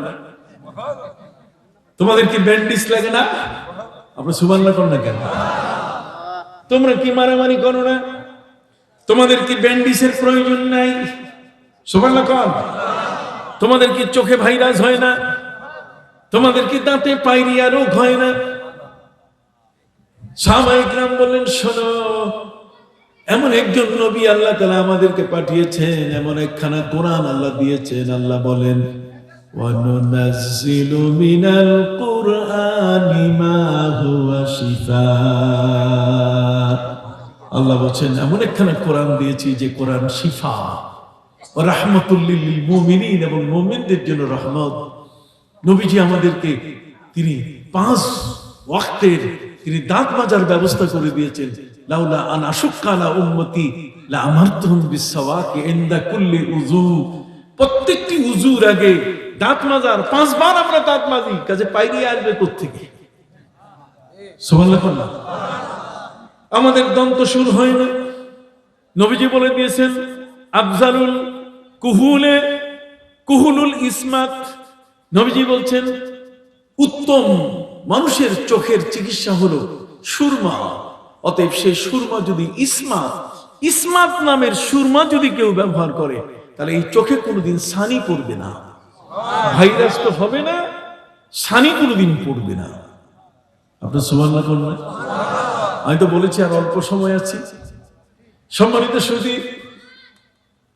তোমাদের কি ব্যান্ডিজ লাগে না? আপনি সুবহানাল্লাহ করেন না কেন? তোমরা কি মারামারি করো না? তোমাদের কি ব্যান্ডিজের প্রয়োজন নাই? সুবহানাল্লাহ কর। তোমাদের কি চোখে ভাইরাস হয় না? তোমাদের কি দাঁতে পাইরিয়া রোগ হয় না? সাহাবায়ে কিরাম বললেন, শোনো, এমন একজন নবী আল্লাহ তাআলা আমাদেরকে পাঠিয়েছেন, এমন একখানা কোরআন আল্লাহ দিয়েছেন। আল্লাহ বলেন, ওয়ানুনাজ্জিলু মিনাল কুরআনি মা হুয়া শিফা। আল্লাহ বলেন, এমন একখানা কোরআন দিয়েছি যে কোরআন শিফা, ওয়া রাহমাতুল লিল মুমিনিন, এবং মুমিনদের জন্য রহমত। নবীজি আমাদেরকে তিনি 5 ওয়াক্তের তিনি দাঁত মাজার ব্যবস্থা করে দিয়েছেন। লাউলা আন আশুক্কা আলা উম্মতি লা আমারতুহুম বিসওয়াকি ইনদা কুল্লি উযু। প্রত্যেকটি উযুর আগে দাঁত মাজার, 5 বার আমরা দাঁত মাজি, কাজে পাইরিয়া আসবে কোত্থেকে? সুবহানাল্লাহ। আমাদের দন্ত সুর হয় না। নবীজি বলে দিয়েছেন আফজালুল কুহুলে কুহুলুল ইসমাত। নবীজি বলছেন উত্তম মানুষের চোখের চিকিৎসা হলো সুরমা। অতএব সেই সুরমা যদি ইসমাত, ইসমাত নামের সুরমা যদি কেউ ব্যবহার করে, তাহলে এই চোখে কোনোদিন ছানি পড়বে না, ভাইরাস তো হবে না, ছানি কোনোদিন পড়বে না। আপনার সুবহানাল্লাহ বলবেন? আমি তো বলেছি আর অল্প সময় আছে। সম্মানিত সুধী,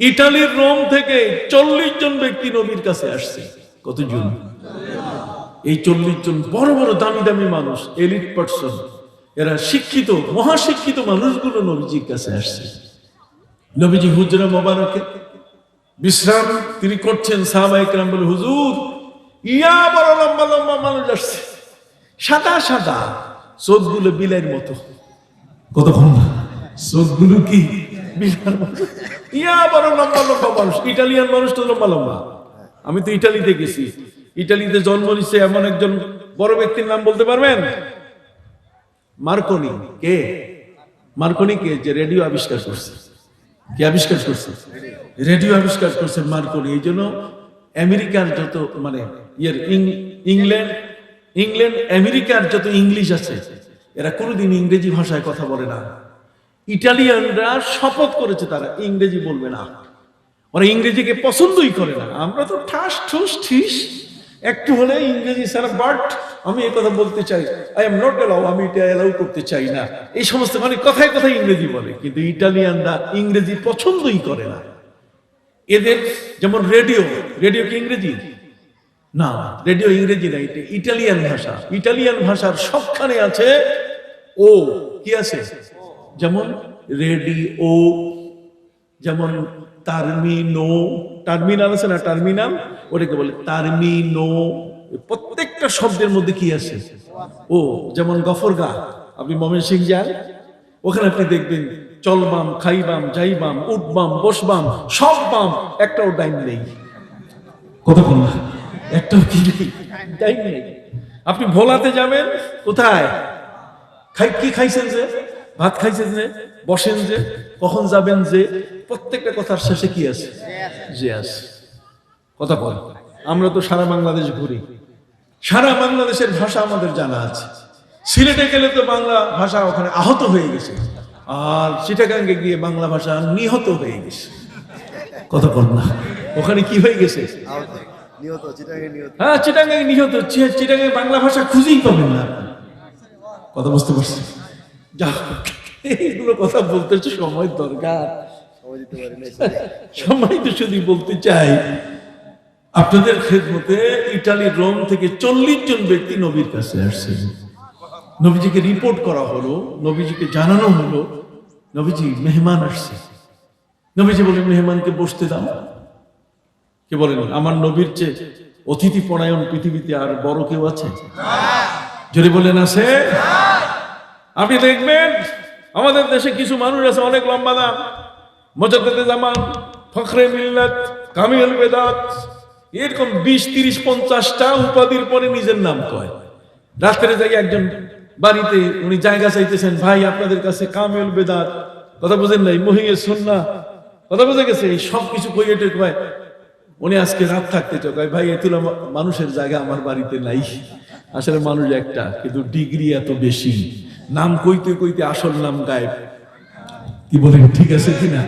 ইটালির রোম থেকে 40 জন ব্যক্তি নবীর কাছে আসছে। কতজন? এই 40 জন বড় বড় দামি দামি মানুষ, এলিট পার্সন, এরা শিক্ষিত মহাশিক্ষিত মানুষগুলো নবীজির কাছে আসছে। নবীজি হুজরা মোবারকে বিশ্রাম তিনি করছেন। সাহাবায়ে কেরাম বলে, হুজুর ইয়া বড় লম্বা লম্বা মানুষ আসছে, সাদা সাদা, চোখগুলো বিলের মতো। কতক্ষণ? চোখগুলো কি বিলের মতো? ইয়া বড় লম্বা লম্বা মানুষ। ইটালিয়ান মানুষ তো লম্বা লম্বা। আমি তো ইটালিতে গেছি। ইটালিতে জন্ম নিচ্ছে এমন একজন বড় ব্যক্তির নাম বলতে পারবেন? মার্কনি। কে মার্কনি? কে? যে রেডিও আবিষ্কার করছে। কে আবিষ্কার করছে? রেডিও আবিষ্কার করছে মার্কনি। এই জন্য আমেরিকার যত মানে ইংল্যান্ড আমেরিকার যত ইংলিশ আছে, এরা কোনোদিন ইংরেজি ভাষায় কথা বলে না। ইটালিয়ানরা শপথ করেছে তারা ইংরেজি বলবে না, ওরা ইংরেজিকে পছন্দই করে না। আমরা তো ঠাস ঠুস ঠিস একটু হলে ইংরেজি সারা। বাট আমি এই কথা বলতে চাই, আই এম নট অ্যালাউ, আমি এটা অ্যালাউ করতে চাই না। এই সমস্ত মানে কথায় কথায় ইংরেজি বলে, কিন্তু ইটালিয়ানরা ইংরেজি পছন্দই করে না। এদের যেমন রেডিও, রেডিও কি ইংরেজি? না, রেডিও ইংরেজি না, এটা ইটালিয়ান ভাষা। ইটালিয়ান ভাষার সবখানে আছে ও। কি আছে? যেমন রেডিও, যেমন টার্মিনো, টার্মিনাল আছে না, টার্মিনাল, ওটাকে বলে টার্মিনো। প্রত্যেকটা শব্দের মধ্যে কি আছে? ও। যেমন গফরগা, আপনি ময়মনসিংহ যান, ওখানে আপনি দেখবেন চলবাম, খাইবাম, যাইবাম, উঠবাম, বসবাম, সব বাম, একটাও ডাইন নেই। কতক্ষণ? একটাও কি নেই, ডাইন নেই। আপনি ভোলাতে যাবেন, কোথায় কি খাইছেন? যে ভাত খাইছেন, যে বসেন, যে কখন যাবেন, যে প্রত্যেকটা কথার শেষে কি আছে? যে আছে। কথা বল। আমরা তো সারা বাংলাদেশ ঘুরি, সারা বাংলাদেশের ভাষা আমাদের জানা আছে। সিলেটে গেলে তো বাংলা ভাষা ওখানে আহত হয়ে গেছে, আর চিটাগাঙ্গে গিয়ে বাংলা ভাষা নিহত হয়ে গেছে। কথা বল না, ওখানে কি হয়ে গেছে? হ্যাঁ, চিটাগাঙ্গে নিহত। চিটাগাঙ্গে বাংলা ভাষা খুঁজেই পাবেন না। কথা বুঝতে পারছি? যা, এইগুলো কথা বলতে সময় দরকার, সময় তো শুধু বলতে চাই। আপনাদের খেদমতে ইটালির রোম থেকে 40 জন ব্যক্তি নবীর কাছে আসছে। নবীজিকে রিপোর্ট করা হলো, নবীজিকে জানানো হলো নবীজি মেহমান আসছে। নবীজি বলেন, মেহমানকে বসতে দাও। কে বলেন? আমার নবীর চেয়ে অতিথি পরায়ণ পৃথিবীতে আর বড় কেউ আছে? যদি বলেন আছে। আপনি দেখবেন আমাদের দেশে কিছু মানুষ আছে অনেক লম্বা নাম, মুজাদ্দিদে জামান, ফখরে মিল্লাত, কামিল বেদাত, এরকম 20, 30, 50টা উপাধির পরে নিজের নাম কয়। রাত্রে যাই একজন বাড়িতে, উনি জায়গা চাইতেছেন, ভাই আপনাদের কাছে কামিল বেদাত, কথা বুঝেন নাই, মহিয়ে সুন্নাহ, কথা বুঝে গেছে, এই সব কিছু কইয়ে কয় উনি আজকে রাত থাকতে চায়। ভাই এতুলা মানুষের জায়গা আমার বাড়িতে নাই। আসলে মানুষ একটা, কিন্তু ডিগ্রি এত বেশি, নাম কইতে কইতে আসল নাম গায়েব। কি বলেন, ঠিক আছে কিনা?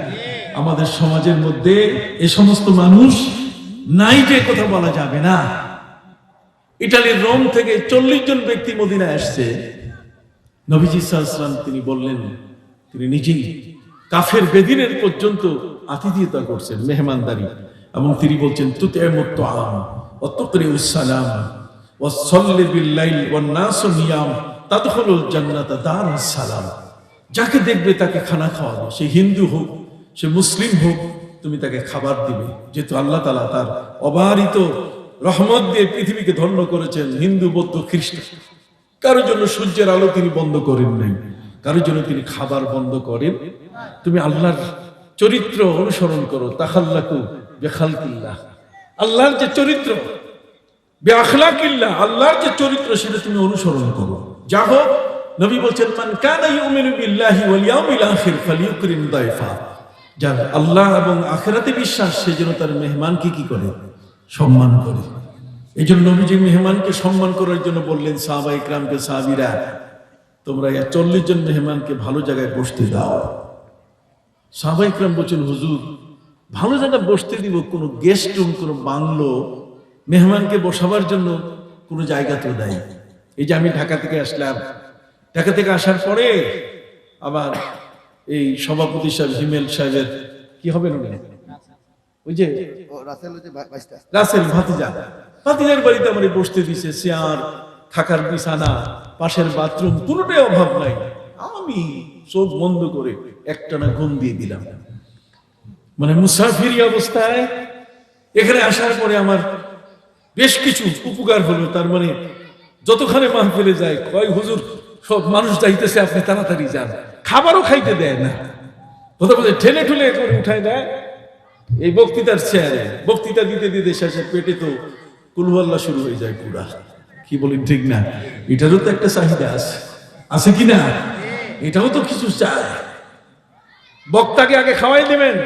আমাদের সমাজের মধ্যে এ সমস্ত মানুষ নাই যে কথা বলা যাবে না। ইটালির রোম থেকে 40 জন ব্যক্তি মদিনায় আসছে। নবীজি সাল্লাল্লাহু আলাইহি ওয়াসাল্লাম তিনি বললেন, তিনি নিজেই কাফের বেদিনের পর্যন্ত আতিথেয়তা করছেন, মেহমানদারি, এবং তিনি বলছেন তুতইমুত তুআম ওয়া তুকরিউস সালাম ওয়া সাল্লি বিল লাইল ওয়ান নাসু নিয়াম তাদখুলুল জান্নাতা দারুস সালাম। যাকে দেখবে তাকে খানা খাওয়াবে, সে হিন্দু হোক, সে মুসলিম হোক, তুমি তাকে খাবার দিবে। যেহেতু আল্লাহ তাআলা তার অবারিত রহমত দিয়ে পৃথিবীকে ধন্য করেছেন, হিন্দু, বৌদ্ধ, খ্রিস্টান, কারোর জন্য সূর্যের আলো তিনি বন্ধ করেন নাই, কারোর জন্য তিনি খাবার বন্ধ করেন। তুমি আল্লাহর চরিত্র অনুসরণ করো, তাখাল্লাকু বিখালকিল্লাহ, আল্লাহর যে চরিত্র, বিআখলাকিল্লাহ, আল্লাহর যে চরিত্র সেটা তুমি অনুসরণ করো। যা হোক নবী বলছেন মান কানা ইউমিনু বিল্লাহি ওয়াল ইয়াউমিল আখির ফালিউকরিম দাইফা, যার আল্লাহ এবং আখিরাতে বিশ্বাস সে যেন তার মেহমানকে কি করে, সম্মান করে। এই জন্য নবীজি মেহমানকে সম্মান করার জন্য বললেন সাহাবায়ে ইকরামকে, সাহাবীরা তোমরা 40 জন মেহমানকে ভালো জায়গায় বসতে দাও। সাহাবায়ে ইকরাম বলছেন হুজুর ভালো জায়গায় বসতে দিব, কোনো গেস্ট রুম, কোনো বাংলো মেহমানকে বসাবার জন্য কোনো জায়গা তো নাই। এই যে আমি ঢাকা থেকে আসলাম, ঢাকা থেকে আসার পরে আবার এই সভাপতি সাহেব হিমেল সাহেবের কি হবে না, ওই যে রাসেল ভাতিজার বাড়িতে আমার বসতে দিছে, চেয়ার, থাকার বিছানা, পাশের বাথরুম, কোনোটাই অভাব নাই। আমি চোখ বন্ধ করে একটানা ঘুম দিয়ে দিলাম। মানে মুসাফিরি অবস্থায় এখানে আসার পরে আমার বেশ কিছু উপকার হলো। তার মানে যতখানে মাহফিলে যায় কয় হুজুর সব মানুষ যাইতেছে, আপনি তাড়াতাড়ি যান। খাবারও খাইতে দেয় না, প্রথমে ঠেলে ঠুলে করে উঠায় দেয় এই বক্তৃতার চেয়ারে। বক্তৃতা দিতে দিতে শেষে পেটে তো কুলহুয়াল্লাহ শুরু হয়ে যায় পুরা। কি বলেন ঠিক না? এটারও তো একটা চাহিদা আছে কি না? এটাও তো কিছু চায়। বক্তাকে আগে খাওয়াই দেবেন,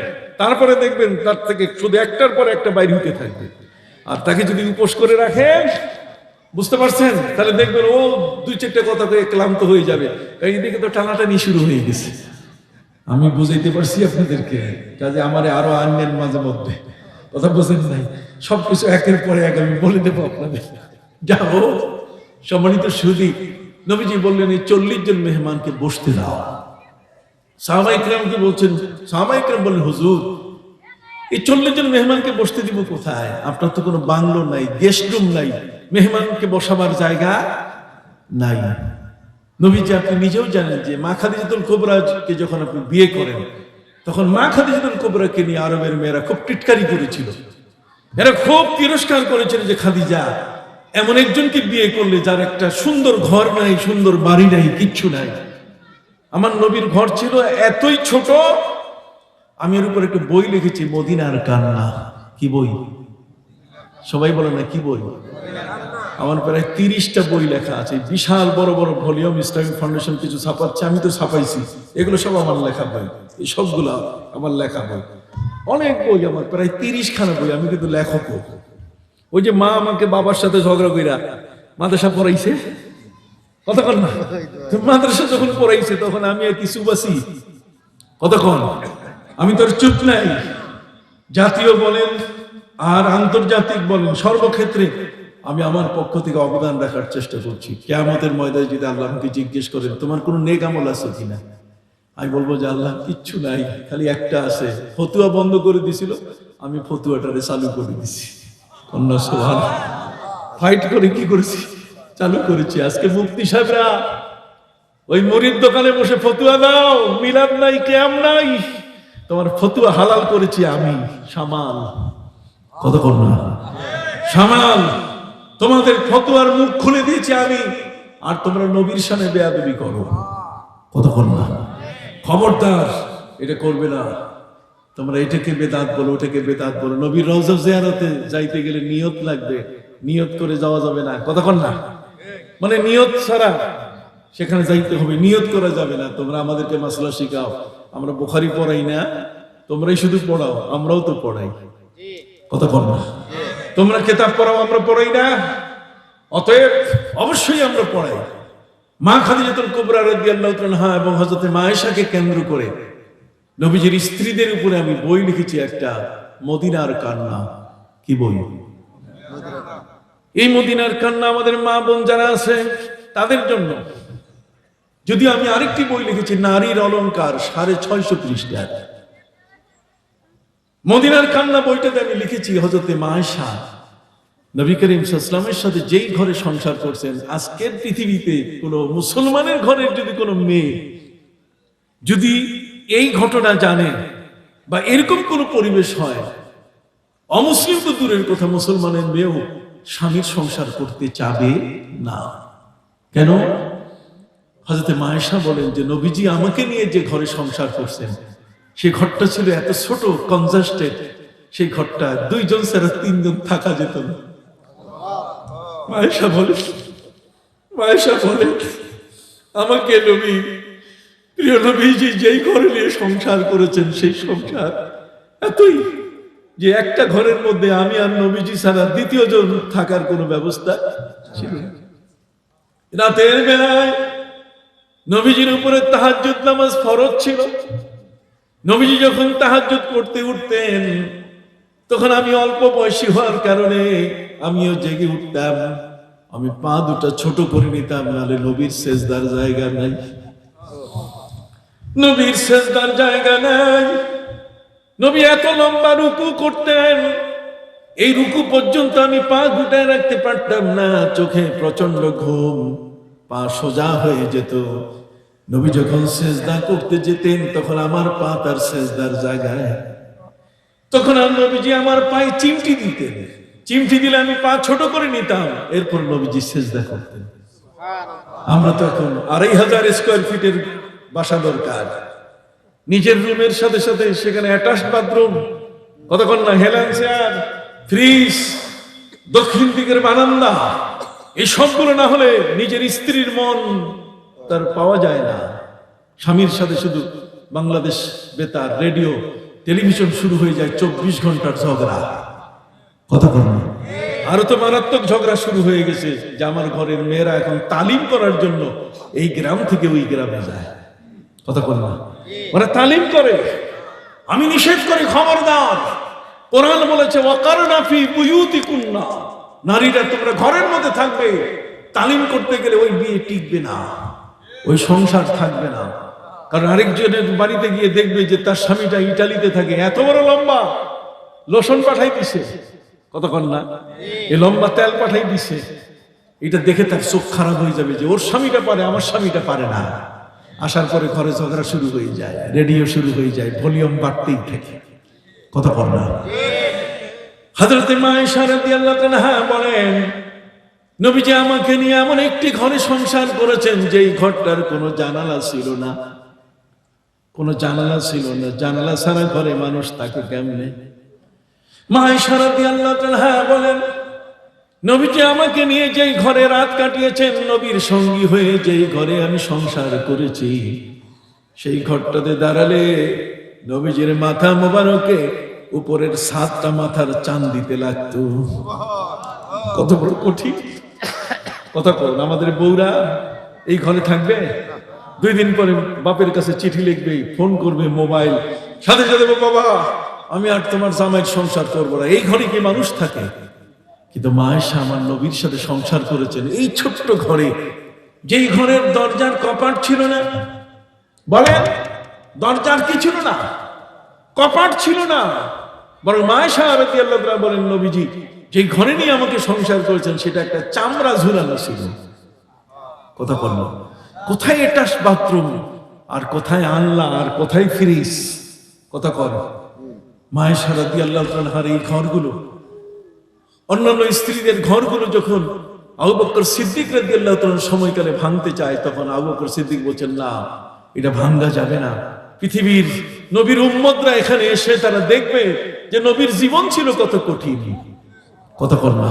তারপরে দেখবেন তার থেকে শুধু একটার পর একটা বাইরে হতে থাকবে। আর তাকে যদি উপোস করে রাখেন, বুঝতে পারছেন, তাহলে দেখবেন ও 2-4টা কথা কয়ে ক্লান্ত হয়ে যাবে। এইদিকে তো টানাটানি শুরু হয়ে গেছে। আমি বুঝাইতে পারছি আপনাদেরকে, কাজে আমার আরো আনবেন মাঝে মধ্যে, কথা বুঝেন নাই। সবকিছু একের পরে এক আমি বলে দেবো আপনাদের। যাও সম্মানিত সুধী, নবীজি বললেন এই 40 জন মেহমানকে বসতে দাও। সাহাবায়ে ইকরামকে বলছেন, সাহাবায়ে ইকরাম বললেন হুজুর এই 40 জন মেহমানকে বসতে দিব কোথায়? আপনার তো কোনো বাংলো নাই, গেস্ট রুম নাই, মেহমানকে বসাবার জায়গা নাই। নবীজি আপনি নিজেও জানেন যে মা খাদিজাতুল কুবরাকে যখন আপনি বিয়ে করেন, তখন মা খাদিজাতুল কুবরাকে নিয়ে আরবের মেয়েরা খুব টিটকারি করেছিল। এরা খুব তিরস্কার করেছিল যে খাদিজা এমন একজনকে বিয়ে করলে যার একটা সুন্দর ঘর নাই, সুন্দর বাড়ি নাই, কিচ্ছু নাই। আমার নবীর ঘর ছিল এতই ছোট, আমি এর উপর একটা বই লিখেছি, মদিনার কান্না। কি বই? সবাই বলে না কি বই? আমার প্রায় 30টা বই লেখা আছে, বিশাল বড় বড় ভলিউম। ইসলামিক ফাউন্ডেশন কিছু ছাপাচ্ছে, আমি তো ছাপাইছি। এগুলো সব আমার লেখা বই, এই সবগুলো আমার লেখা বই। অনেক বই, আমার প্রায় 30খানা বই। আমি কিন্তু লেখকও। ওই যে মা আমাকে বাবার সাথে ঝগড়া কইরা মাদ্রাসা পড়াইছে, কতক্ষণ না মাদ্রাসা যখন পড়াইছে তখন আমি আর কিছু বাসি, কতক্ষণ আমি তোর চুপ নাই। জাতীয় বলেন আর আন্তর্জাতিক বলেন, সর্বক্ষেত্রে আমি আমার পক্ষ থেকে অবদান রাখার চেষ্টা করছি। কিয়ামতের ময়দানে যদি আল্লাহ আমাকে জিজ্ঞেস করেন তোমার কোনো নেক আমল আছে কিনা, আমি বলবো যে আল্লাহ কিচ্ছু নাই, খালি একটা আছে, ফতুয়া বন্ধ করে দিছিল, আমি ফতুয়াটারে চালু করে দিছি। অন্য সোহান ফাইট করে কি করেছি, চালু করেছি। আজকে মুফতি সাহেবরা ওই মুরিদ দোকানে বসে ফতুয়া দাও, মিলাদ নাই, কিয়াম নাই, তোমার ফতুয়া হালাল করেছি আমি। সামাল, কত করোনা সামাল, তোমাদের ফতুয়ার মুখ খুলে দিয়েছি আমি, আর তোমরা নবীর সামনে বেয়াদবি করো, কত করোনা। খবরদার এটা করবে না। তোমরা এটাকে বেদাত বলো, ওটাকে বেদাত বলো। নবীর রওজা জিয়ারতে যাইতে গেলে নিয়ত লাগবে, নিয়ত করে যাওয়া যাবে না, কতক্ষণ না, মানে নিয়ত ছাড়া সেখানে যাইতে হবে, নিয়ত করা যাবে না। তোমরা আমাদেরকে মাসলা শিখাও, আমরা বুখারী পড়াই না, তোমরাই শুধু পড়াও, আমরাও তো পড়াই, কতক্ষণ না। তোমরা কিতাব পড়াও, আমরা পড়াই না, অতএব অবশ্যই আমরা পড়াই। মা খাদিজাতুল কুবরা রাদিয়াল্লাহু তাআলা এবং হযরত মা আয়েশাকে কেন্দ্র করে নবীজির স্ত্রীদের উপরে আমি বই লিখেছি একটা, মদিনার কান্না। কি বই? এই মদিনার কান্না আমাদের মা বোন যারা আছে তাদের জন্য। যদিও আমি আরেকটি বই লিখেছি, নারীর অলংকার, 650 পৃষ্ঠা। মদিনার কান্না বইটাতে আমি লিখেছি হযরতে মা আয়েশা নবী করিম সাল্লাল্লাহু আলাইহি ওয়াসাল্লামের সাথে যেই ঘরে সংসার করছেন, আজকের পৃথিবীতে কোন মুসলমানের ঘরের যদি কোনো মেয়ে যদি এই ঘটনা জানে বা এরকম কোন পরিবেশ হয়, অমুসলিম তো দূরের কথা, মুসলমানের মেয়েও স্বামীর সংসার করতে চাবে না। কেন? হযরতে মা আয়েশা বলেন যে নবীজি আমাকে নিয়ে যে ঘরে সংসার করছেন, সেই ঘরটা ছিল এত ছোট, কনজাস্টেড, সেই ঘরটা 2 জন ছাড়া 3 জন থাকা যেত না। মা আয়েশা বলেন আমাকে নবী, প্রিয় নবীজি যেই ঘরে নিয়ে সংসার করেছেন সেই সংসার এতই যে একটা ঘরের মধ্যে আমি আর নবীজি ছাড়া দ্বিতীয় জন থাকার কোনো ব্যবস্থা ছিল না। রাতের বেলায় নবীজির উপরে তাহাজ্জুদ নামাজ ফরজ ছিল। নবীজি যখন তাহাজ্জুদ করতে উঠতেন তখন আমি অল্প বয়সী হওয়ার কারণে আমিও জেগে উঠতাম। আমি পা দুটা ছোট করে নিতাম, নাহলে নবীর সেজদার জায়গা নাই, নবীর সেজদার জায়গা নাই। নবী এত লম্বা রুকু করতেন, এই রুকু পর্যন্ত আমি পা গুটায় রাখতে পারতাম না, চোখে প্রচন্ড ঘুম, পা সোজা হয়ে যেত। নবী যখন সেজদা করতে যেতেন তখন আমার পা তার সেজদার জায়গায়, তখন আর নবীজি আমার পায়ে চিমটি দিতেন, চিমটি দিলে আমি পা ছোট করে নিতাম, এরপর নবীজি সেজদা করতেন। আমরা তো এখন 2500 স্কয়ার ফিটের বাসা দরকার, নিজের রুমের সাথে সাথে সেখানে অ্যাটাচড বাথরুম, কতক্ষণ না হেলান চেয়ার, ফ্রিজ, দক্ষিণ দিকের বারান্দা, এই সবগুলো না হলে নিজের স্ত্রীর মন তার পাওয়া যায় না। স্বামীর সাথে শুধু বাংলাদেশ বেতার, রেডিও, টেলিভিশন শুরু হয়ে যায় 24 ঘন্টার ঝগড়া, কথা বলুন। আরো তো মারাত্মক ঝগড়া শুরু হয়ে গেছে যে আমার ঘরের মেয়েরা এখন তালিম করার জন্য এই গ্রাম থেকে ওই গ্রামে যায়, কথা বলুন না, ওরা তালিম করে। আমি নিষেধ করি, খবরদার, কোরআন বলেছে ওয়াকারনা ফি বুয়ুতিকুন্না, নারীরা তোমরা ঘরের মধ্যে থাকবে, তালিম করতে গেলে ওই বিয়ে টিকবে না, ওই সংসার থাকবে না। কারণ আরেকজনের বাড়িতে গিয়ে দেখবে যে তার স্বামীটা ইটালিতে থাকে, এত বড় লম্বা লোশন পাঠাই দিছে, কতক্ষণ না এই লম্বা তেল পাঠাই দিছে, এটা দেখে তার চোখ খারাপ হয়ে যাবে যে ওর স্বামীটা পারে, আমার স্বামীটা পারে না। আসার পরে ঘরে ঝগড়া শুরু হয়ে যায়, রেডিও শুরু হয়ে যায়, ভলিউম বাড়তেই থাকে, কতক্ষণ না। হযরত মা আয়েশা রাদিয়াল্লাহু তাআলা বলেন, নবীজি আমাকে নিয়ে এমন একটি ঘরে সংসার করেছেন যেই ঘরটার কোনো জানালা ছিল না, কোনো জানালা ছিল না। জানালা ছাড়া ঘরে মানুষ থাকে কেমনে? মা আয়েশা রাদিয়াল্লাহু তাআলা বলেন, নবীজি আমাকে নিয়ে যেই ঘরে রাত কাটিয়েছেন, নবীর সঙ্গী হয়ে যেই ঘরে আমি সংসার করেছি, সেই ঘরটাতে দাঁড়ালে নবীজির মাথা মোবারকে উপরের 7টা মাথার চাঁদ দিতে লাগতো। কত বড় কঠিন কথা বল। আমাদের বউরা এই ঘরে থাকবে, 2 দিন পরে বাপের কাছে চিঠি লিখবে, ফোন করবে, মোবাইল সাথে সাথে, বাবা আমি আর তোমার জামাইয়ের সংসার করবো না। এই ঘরে কি মানুষ থাকে? কিন্তু মা আয়েশা আমার নবীর সাথে সংসার করেছেন এই ছোট্ট ঘরে, যেই ঘরের দরজার কপাট ছিল না, বলেন দরজার কি ছিল না, কপাট ছিল না, বরং মা আয়েশা রাদিয়াল্লাহু তাআলা বলেন, নবীজি যেই ঘরে নিয়ে আমাকে সংসার করেছেন সেটা একটা চামড়া ঝুলানো ছিল, কথা বলল। কোথায় অ্যাটাচ বাথরুম, আর কোথায় আনলা, আর কোথায় ফ্রিজ, কথা কর। মা আয়েশা রাদিয়াল্লাহু তাআলার এই ঘরগুলো, অন্যান্য স্ত্রীদের ঘরগুলো যখন আবু বকর সিদ্দিক রাদিয়াল্লাহু তাআলা সময়কালে ভাঙতে চায়, তখন আবু বকর সিদ্দিক বলেন, না এটা ভাঙা যাবে না। পৃথিবীর নবীর উম্মতরা এখানে এসে তারা দেখবে যে নবীর জীবন ছিল কত কঠিন, কথা কর না।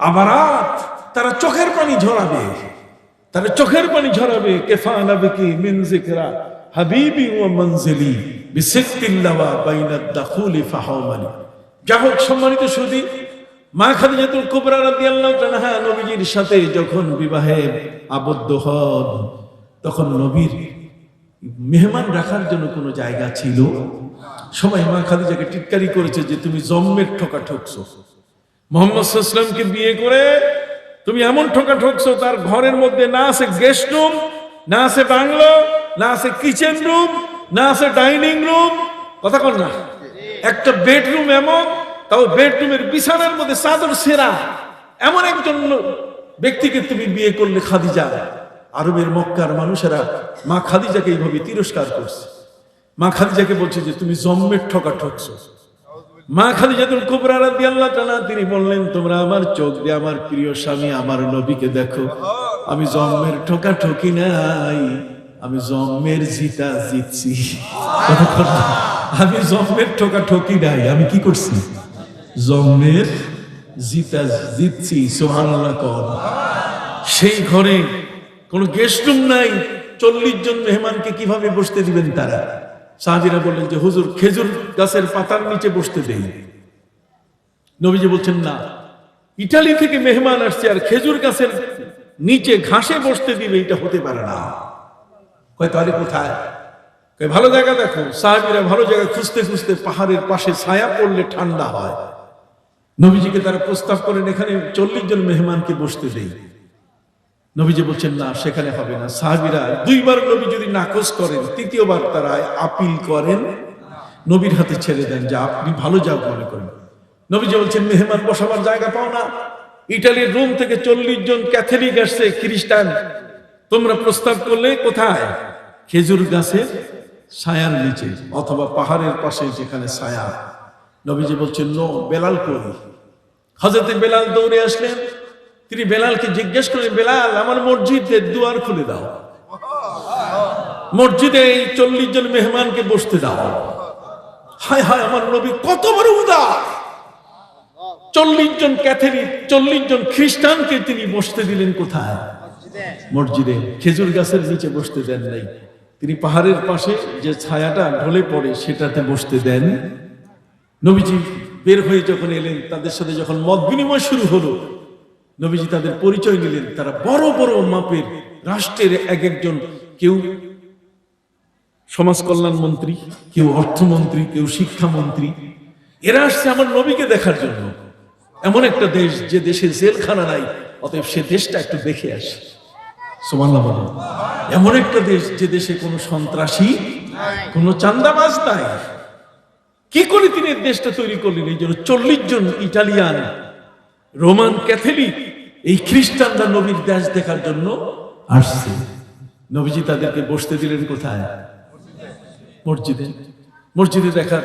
আবার তারা চোখের পানি ঝরাবে, তারা চোখের পানি ঝরাবে। কেফানা বিকি মিন যিকরা হাবিবি ওয়া মানজিলি বিসিকতিল্লাহ বাইনাদ দাখুলি ফাহামানি। যা হোক, সম্মানিত সুধী, মা খাদিজাতুল কুবরা রাদিয়াল্লাহু তাআলা নবীজির সাথে যখন বিবাহে আবদ্ধ হন, তখন নবীর মেহমান রাখার জন্য কোনো জায়গা ছিল? সবাই মা খাদিজাকে টিটকারি করেছে যে তুমি জম্মের ঠোকা ঠকছো, মুহাম্মদ সাল্লাল্লাহু আলাইহি ওয়াসাল্লামকে বিয়ে করে তুমি এমন ঠোকা ঠকছো, তার ঘরের মধ্যে না আছে গেস্ট রুম, না আছে বাংলো, না আছে কিচেন রুম, না আছে ডাইনিং রুম, কথা কর না। একটা বেডরুম, এমন তাও বেডরুমের বিছানার মধ্যে চাদর ছেঁড়া, এমন একজন ব্যক্তিকে তুমি বিয়ে করলে খাদিজা। আরবের মক্কার মানুষেরা মা খাদিজাকে এইভাবে তিরস্কার করছে। মা খাদিজাকে বলছে যে তুমি জম্মের ঠকা ঠকছো। মা খাদিজাতুল কুবরা রাদিয়াল্লাহু তাআলা তিনি বললেন, তোমরা আমার চোখ দিয়ে আমার প্রিয় স্বামী আমার নবীকে দেখো, আমি জম্মের ঠকা ঠকি নাই, আমি জম্মের জিতা জিতছি। আমি জম্মের ঠকা ঠকি নাই, আমি কি করছি? জম্মের জিতা জিতছি। সুবহানাল্লাহ। সেই ঘরে কোনো গেস্ট রুম নাই, 40 জন মেহমানকে কিভাবে বসতে দিবেন তারা? সাহাবীরা বললেন যে হুজুর খেজুর গাছের পাতার নিচে বসতে দেই। নবীজি বলছেন না, ইটালি থেকে মেহমান আসছে আর খেজুর গাছের নিচে ঘাসে বসতে দিবে, এটা হতে পারে না। কয় তাহলে কোথায়? কয় ভালো জায়গা দেখো। সাহাবীরা ভালো জায়গা খুঁজতে খুঁজতে পাহাড়ের পাশে ছায়া পড়লে ঠান্ডা হয়। নবীজিকে তারা প্রস্তাব করেন এখানে 40 জন মেহমানকে বসতে দেই। নবীজি বলছেন না, সেখানে হবে না। সাহাবীরা 2 বার নবী যদি নাকচ করেন, 3য় বার তারা আপিল করেন, নবীর হাতে ছেড়ে দেন যে আপনি ভালো জায়গা মনে করেন। নবীজি বলছেন মেহমান বসাবার জায়গা পাও না, ইটালির রোম থেকে 40 জন ক্যাথলিক আসছে, খ্রিস্টান, তোমরা প্রস্তাব করলে কোথায়? খেজুর গাছের ছায়ার নিচে অথবা পাহাড়ের পাশে যেখানে ছায়া। নবীজি বলছেন নো, বেলাল কই? হযরতে বেলাল দৌড়ে আসলেন। তিনি বেলালকে জিজ্ঞেস করেন, বেলাল আমার মসজিদের দুয়ার খুলে দাও, মসজিদে এই 40 জন মেহমানকে বসতে দাও। হায় হায়, আমার নবী কত বড় উদার! 40 জন ক্যাথলিক, 40 জন খ্রিস্টানকে তিনি বসতে দিলেন কোথায়? মসজিদে। খেজুর গাছের নিচে বসতে দেন নাই, তিনি পাহাড়ের পাশে যে ছায়াটা ঢলে পড়ে সেটাতে বসতে দেন। নবীজি বের হয়ে যখন এলেন, তাদের সাথে যখন মত বিনিময় শুরু হলো, নবীজি তাদের পরিচয় নিলেন। তারা বড় বড় মাপের রাষ্ট্রের এক একজন, কেউ সমাজ কল্যাণ মন্ত্রী, কেউ অর্থমন্ত্রী, কেউ শিক্ষামন্ত্রী। এরা আসছে আমার নবীকে দেখার জন্য। এমন একটা দেশ যে দেশে জেলখানা নাই, অতএব সে দেশটা একটু দেখে আসে। সুবহানাল্লাহ বলেন। এমন একটা দেশ যে দেশে কোনো সন্ত্রাসী, কোনো চাঁদাবাজ নাই। কি করে তিনি দেশটা তৈরি করলেন? এই জন্য 40 জন ইটালিয়ান, রোমান ক্যাথলিক, এই খ্রিস্টানরা নবীর দেশ দেখার জন্য আসছে। নবীজি তাদেরকে বসতে দিলেন কোথায়? মসজিদে। মসজিদে দেখার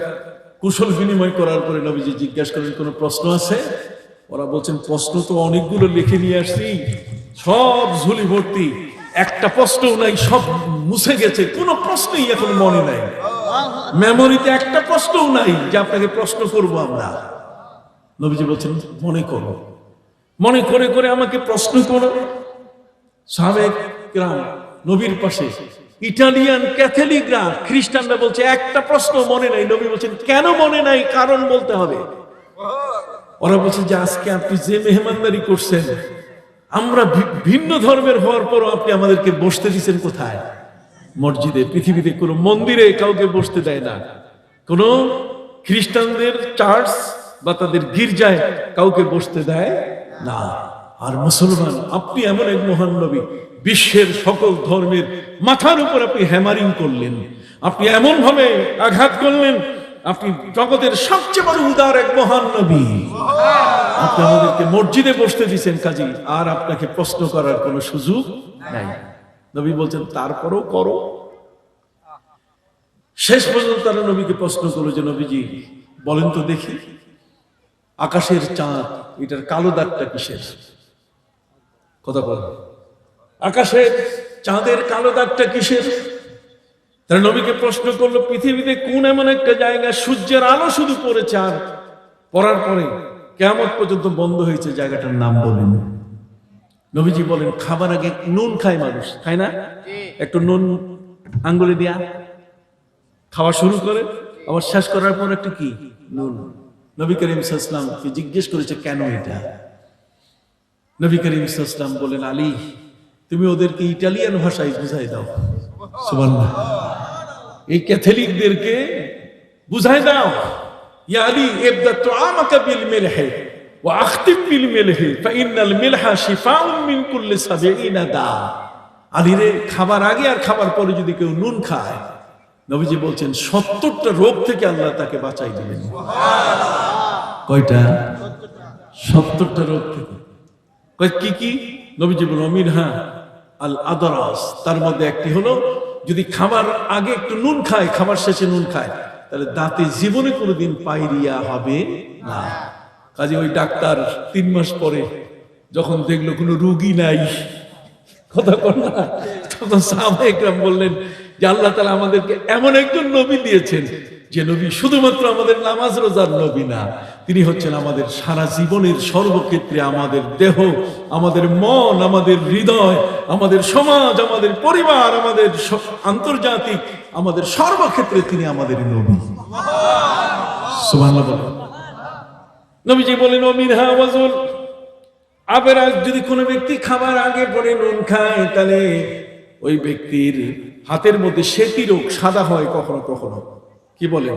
কুশল বিনিময় করার পরে নবীজি জিজ্ঞাসা করেন, কোনো প্রশ্ন আছে? ওরা বলছেন প্রশ্ন তো অনেকগুলো লিখে নিয়ে আসছি, সব ঝুলি ভর্তি, একটা প্রশ্নও নাই, সব মুছে গেছে, কোনো প্রশ্নই এখন মনে নাই, মেমোরিতে একটা প্রশ্নও নাই যে আপনাকে প্রশ্ন করব আমরা। নবীজি বলছেন মনে করো, মনে করে করে আমাকে প্রশ্ন করো। সাহাবায়ে কেরাম নবীর পাশে, ইটালিয়ান ক্যাথলিকরা, খ্রিস্টানরা বলছে একটা প্রশ্ন মনে নাই। নবী বলছেন কেন মনে নাই? কারণ বলতে হবে। ওরা বলছে যে আজকে আপনি যে মেহমানদারি করছেন, আমরা ভিন্ন ধর্মের হওয়ার পরও আপনি আমাদেরকে বসতে দিচ্ছেন কোথায়? মসজিদে। পৃথিবীতে কোনো মন্দিরে কাউকে বসতে দেয় না, কোন খ্রিস্টানদের চার্চ বা তাদের গির্জায় কাউকে বসতে দেয় না। আর মুসলমান, আপনি এমন এক মহান নবী, বিশ্বের সকল ধর্মের মাথার উপর আপনি হ্যামারিং করলেন, আপনি এমন ভাবে আঘাত করলেন, আপনি জগতের সবচেয়ে বড় উদার এক মহান নবী, আপনি আমাদেরকে মসজিদে বসতে দিয়েছেন, কাজী আর আপনাকে প্রশ্ন করার কোনো সুযোগ নাই। নবী বলছেন তারপরও করো। শেষ পর্যন্ত তারা নবীকে প্রশ্ন করলো যে নবীজি বলেন তো দেখি, আকাশের চাঁদ এটার কালো দাগটা কিসের? কথা বল, আকাশের চাঁদের কালো দাগটা কিসের? তারা নবীকে প্রশ্ন করলো পৃথিবীতে কোন এমন একটা জায়গা সূর্যের আলো শুধু পড়েছে আর পড়ার পরে কিয়ামত পর্যন্ত বন্ধ হয়েছে, জায়গাটার নাম বলেন। নবীজি বলেন খাবার আগে নুন খায় মানুষ, খায় না? একটু নুন আঙ্গুলে দিয়া খাওয়া শুরু করে, আবার শেষ করার পর একটু কি নুন। নবী করিম সাল্লাল্লাহু আলাইহি ওয়াসাল্লামকে জিজ্ঞেস করেছে কেন এটা? নবী করিম সাল্লাল্লাহু আলাইহি ওয়াসাল্লাম বলেন আলী, তুমি ওদেরকে ইটালিয়ান ভাষায় বুঝাই দাও। সুবহানাল্লাহ। এই ক্যাথলিকদেরকে বুঝাই দাও, ইয়া আলী ইবদা তুআমাকা বিল মিলহি ওয়া আখতিম বিল মিলহি ফাইনাল মিলহা শিফাউন মিন কুল্লি সাবিঈনা দা। আলী রে, খাবার আগে আর খাবার পরে যদি কেউ নুন খায়, নবীজি বলছেন 70টা রোগ থেকে আল্লাহ তাকে বাঁচাই দিবেন। কয়টা? 70টা রোগ থেকে। কি কি? নবীজি বলেন মিনহা আল আদরাস, তার মধ্যে একটি হলো যদি খাবার আগে একটু নুন খায়, খাবার শেষে নুন খায়, তাহলে দাঁতে জীবনে কোনোদিন পায়রিয়া হবে না। কাজে ওই ডাক্তার 3 মাস পরে যখন দেখলো কোনো রোগী নাই, কথা কর না, তখন সাহাবায়ে কেরাম বললেন যে আল্লাহ তাআলা আমাদেরকে এমন একজন নবী দিয়েছেন যে নবী শুধুমাত্র আমাদের নামাজ রোজার নবী না, তিনি হচ্ছেন আমাদের সারা জীবনের সর্বক্ষেত্রে, আমাদের দেহ, আমাদের মন, আমাদের হৃদয়, আমাদের সমাজ, আমাদের পরিবার, আমাদের আন্তর্জাতিক, আমাদের সর্বক্ষেত্রে তিনি আমাদের নবী। সুবহানাল্লাহ বলেন। নবীজি বলেন মিনহা ওয়াজুল, আবেরাজ, যদি কোনো ব্যক্তি খাবার আগে পরে নুন খায় তাহলে ওই ব্যক্তির হাতের মধ্যে সেতি রোগ সাদা হয় কখনো কখনো। কি বলেন?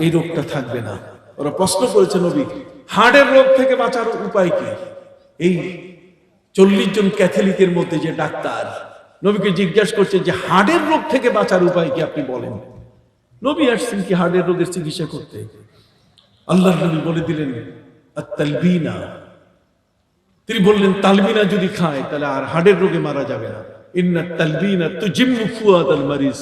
এই রোগটা থাকবে না। ওরা প্রশ্ন করেছে নবী, হার্টের রোগ থেকে বাঁচার উপায় কি? এই 40 জন ক্যাথলিকের মধ্যে যে ডাক্তার নবীকে জিজ্ঞাসা করছে যে হার্টের রোগ থেকে বাঁচার উপায় কি আপনি বলেন। নবী আসছেন কি হার্টের রোগের চিকিৎসা করতে? আল্লাহর নবী বলে দিলেন আত-তালবিনা। তিনি বললেন তালবিনা যদি খায় তাহলে আর হার্টের রোগে মারা যাবে না। ইন্নাত তালবিনা তুজিম্মু ফুয়াদাল মারিজ।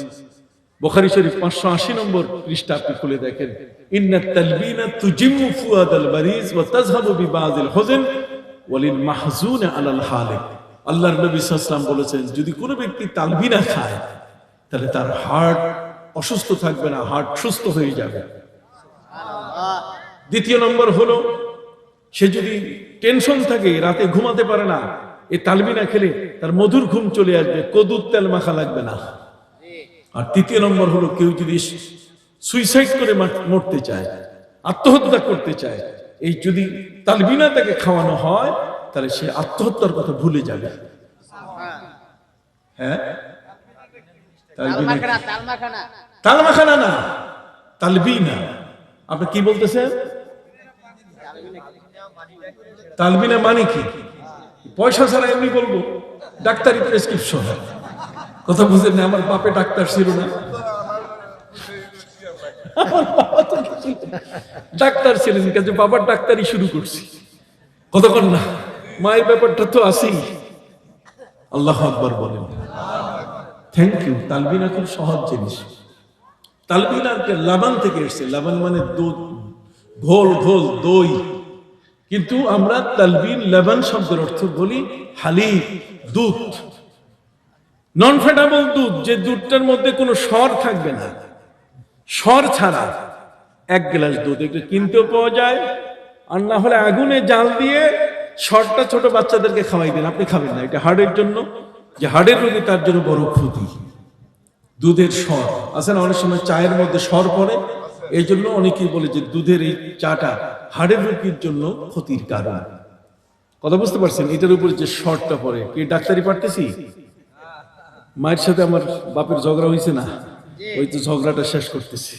বুখারী শরীফ 580 নম্বর পৃষ্ঠা আপনি খুলে দেখেন। ইন্নাত তালবিনা তুজিম্মু ফুয়াদাল মারিজ ওয়া তাযহাবু বিবাযিল হুজন ওয়ালিল মাহজুন আলাল হালিক। আল্লাহর নবী সাল্লাল্লাহু আলাইহি ওয়াসাল্লাম বলেছেন যদি কোনো ব্যক্তি তালবিনা খায় তাহলে তার হার্ট অসুস্থ থাকবে না, হার্ট সুস্থ হয়ে যাবে। দ্বিতীয় নম্বর হলো সে যদি টেনশন থাকে, রাতে ঘুমাতে পারে না, এই তালবিনা খেলে তার মধুর ঘুম চলে আসবে, কদুর তেল মাখা লাগবে না। আর তৃতীয় নম্বর হলো কেউ যদি সুইসাইড করে মরতে চায়, আত্মহত্যা করতে চায়, এই যদি তালবিনা তাকে খাওয়ানো হয় তাহলে সে আত্মহত্যার কথা ভুলে যাবে। হ্যাঁ, তালমাখানা না, তালবিনা। আপনি কি বলতেছেন? তালবিনা মানে কি? পয়সা ছাড়া এমনি বলবো, ডাক্তারি প্রেসক্রিপশন। কথা বুঝেন না? আমার বাপে ডাক্তার ছিল না, ডাক্তার ছিলেন কাজে বাবার ডাক্তারি শুরু করছি। কতক্ষণ না, মায়ের ব্যাপারটা তো আছেই। আল্লাহু আকবার বলেন। Thank you. তালবিনা খুব সহজ জিনিস। তালবিনা লাবান থেকে এসছে। লাবান মানে দুধ, ঘোল, ঘোল, দই। কিন্তু আমরা তালবিন লাবান শব্দের অর্থ বলি হালিব, দুধ, নন ফ্যাটেবল দুধ, যে দুধটার মধ্যে কোনো স্বর থাকবে না। স্বর ছাড়া 1 গ্লাস দুধ একটু কিনতেও পাওয়া যায়, আর না হলে আগুনে জাল দিয়ে স্বরটা ছোট বাচ্চাদেরকে খাওয়াই দেন, আপনি খাবেন না। এটা হার্টের জন্য, যে হার্টের রোগী তার জন্য বড় ক্ষতি। দুধের স্বর আছে না, অনেক সময় চায়ের মধ্যে স্বর পড়ে, এই জন্য অনেকেই বলে যে দুধের এই চাটা হার্টের রোগীর জন্য ক্ষতির কারণ। কথা বুঝতে পারছেন? এটার উপর যে স্বরটা পড়ে, কি ডাক্তারি পারতেছি? মায়ের সাথে আমার বাপের ঝগড়া হয়েছে না, ওই তো ঝগড়াটা শেষ করতেছি।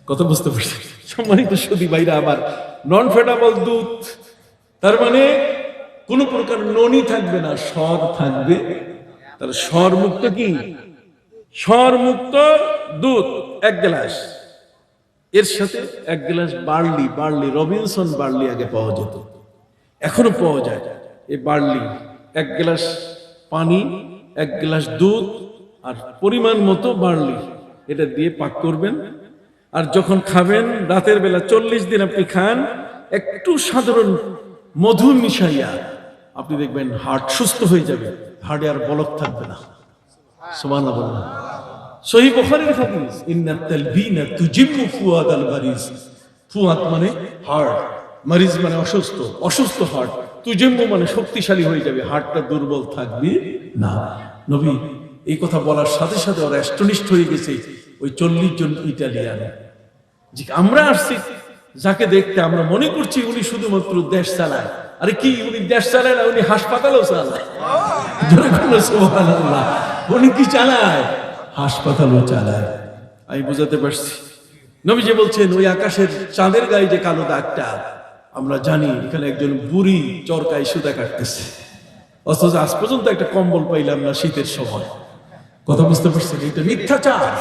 কথা বুঝতে পারছেন? সম্মানিত সুধী ভাইরা, আবার নন ফ্যাটেবল দুধ তার মানে কোন প্রকার ননি থাকবে না, স্বর থাকবে। তার স্বর মুক্ত কি? স্বর মুক্ত দুধ 1 গ্লাস, এর সাথে 1 গ্লাস বার্লি, রবিনসন বার্লি আগে পাওয়া যেত, এখনো পাওয়া যায়। এই বার্লি 1 গ্লাস পানি, 1 গ্লাস দুধ আর পরিমাণ মতো বার্লি, এটা দিয়ে পাক করবেন। আর যখন খাবেন রাতের বেলা 40 দিন আপনি খান, একটু সাধারণ মধু মিশাইয়া, আপনি দেখবেন হার্ট সুস্থ হয়ে যাবে, হার্টে আর বলক থাকবে না। সুবহানাল্লাহ। সহিহ বুখারীর হাদিস, ইন্নাত তালবিনা তুজিম্মু ফুয়াদাল মারিজ। ফুয়াদ মানে হার্ট, মারিজ মানে অসুস্থ, অসুস্থ হার্ট, তুজিম্মু মানে শক্তিশালী হয়ে যাবে, হার্টটা দুর্বল থাকবে না। নবী এই কথা বলার সাথে সাথে ওরা অ্যাস্টনিশড হয়ে গেছে, ওই 40 জন ইটালিয়ান। যে আমরা আসছি যাকে দেখতে আমরা মনে করছি উনি শুধুমাত্র দেশ চালায়, আরে কি উনি দেশ চালায় না, উনি হাসপাতালও চালায়। সুবহানাল্লাহ। উনি কি চালায়? হাসপাতালও চালায়। আমি বুঝাতে পারছি? নবীজি বলছেন ওই আকাশের চাঁদের গায়ে যে কালো দাগটা, আমরা জানি এখানে একজন বুড়ি চরকায় সুতা কাটতেছে, অথচ আজ পর্যন্ত একটা কম্বল পাইলাম না শীতের সময়। কথা বুঝতে পারছেন? এটা মিথ্যাচার,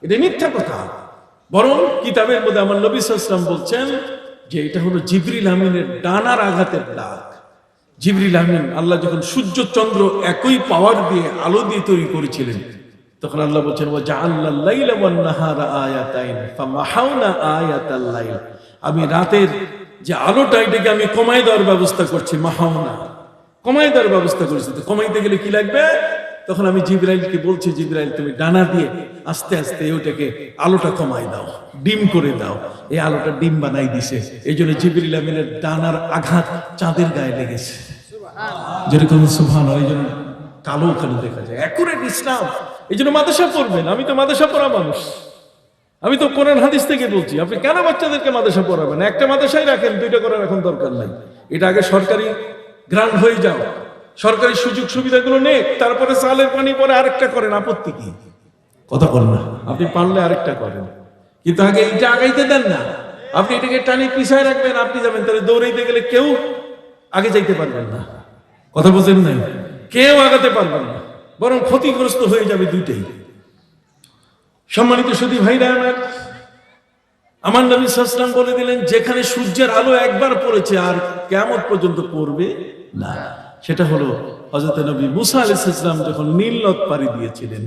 এটা মিথ্যা কথা। বরং কিতাবের মধ্যে আমার নবী সাল্লাল্লাহু আলাইহি ওয়াসাল্লাম বলছেন যে এটা হলো জিবরিল আমিনের ডানার আঘাতের দাগ। জিবরিল আমিন, আল্লাহ যখন সূর্য চন্দ্র একই পাওয়ার দিয়ে আলো দিয়ে তৈরি করেছিলেন, তখন আল্লাহ বলছেন ওয়া জাআলনাল লাইলা ওয়ান নাহারা আয়াতাইন ফামাহাউনা আয়াতাল লাইল। আমি রাতের যে আলোটা এটাকে আমি কমায় দেওয়ার ব্যবস্থা করছি, মাহাউনা, কমায় দেওয়ার ব্যবস্থা করেছি। তো কমাইতে গেলে কি লাগবে? তখন আমি জিবরাইলকে বলছি, জিবরাইল তুমি ডানা দিয়ে আস্তে আস্তে ওটাকে আলোটা কমাই দাও, ডিম করে দাও। এই আলোটা ডিম বানাই দিছে। এই জন্য জিবরিল আমিনের ডানার আঘাত চাঁদের গায়ে লেগেছে, যেরকম সুবহানাল্লাহ। এই জন্য কালো ওখানে দেখা যায়। অ্যাকুরেট ইসলাম। এই জন্য মাদ্রাসা পড়বেন। আমি তো মাদ্রাসা পড়া মানুষ, আমি তো কোরআন হাদিস থেকে বলছি। আপনি কেন বাচ্চাদেরকে মাদ্রাসা পড়াবেন? একটা মাদ্রাসায় রাখেন, দুইটা করার এখন দরকার নাই। এটা আগে সরকারি গ্রান্ট হয়ে যাও, সরকারি সুযোগ সুবিধাগুলো নেই, তারপরে চালের পানি পরে আরেকটা করেন, আপত্তি কি? কথা বলেন না। আপনি পারলে আরেকটা করেন, কিন্তু আগে এইটা আগাইতে দেন না। আপনি এটাকে টানি পিছায় রাখবেন, আপনি যাবেন, তাহলে দৌড়াইতে গেলে কেউ আগে যাইতে পারবেন না। কথা বলছেন নাই? কেউ আগাতে পারবেন না, বরং ক্ষতিগ্রস্ত হয়ে যাবে দুইটাই। সম্মানিত সুধী ভাইরা আমার নবী সাল্লাল্লাহু আলাইহি ওয়াসাল্লাম বলে দিলেন, যেখানে সূর্যের আলো একবার পড়েছে আর কিয়ামত পর্যন্ত পড়বে না, সেটা হলো হযরত নবী মুসা আলাইহিস সালাম যখন নীল নদ পাড়ি দিয়েছিলেন,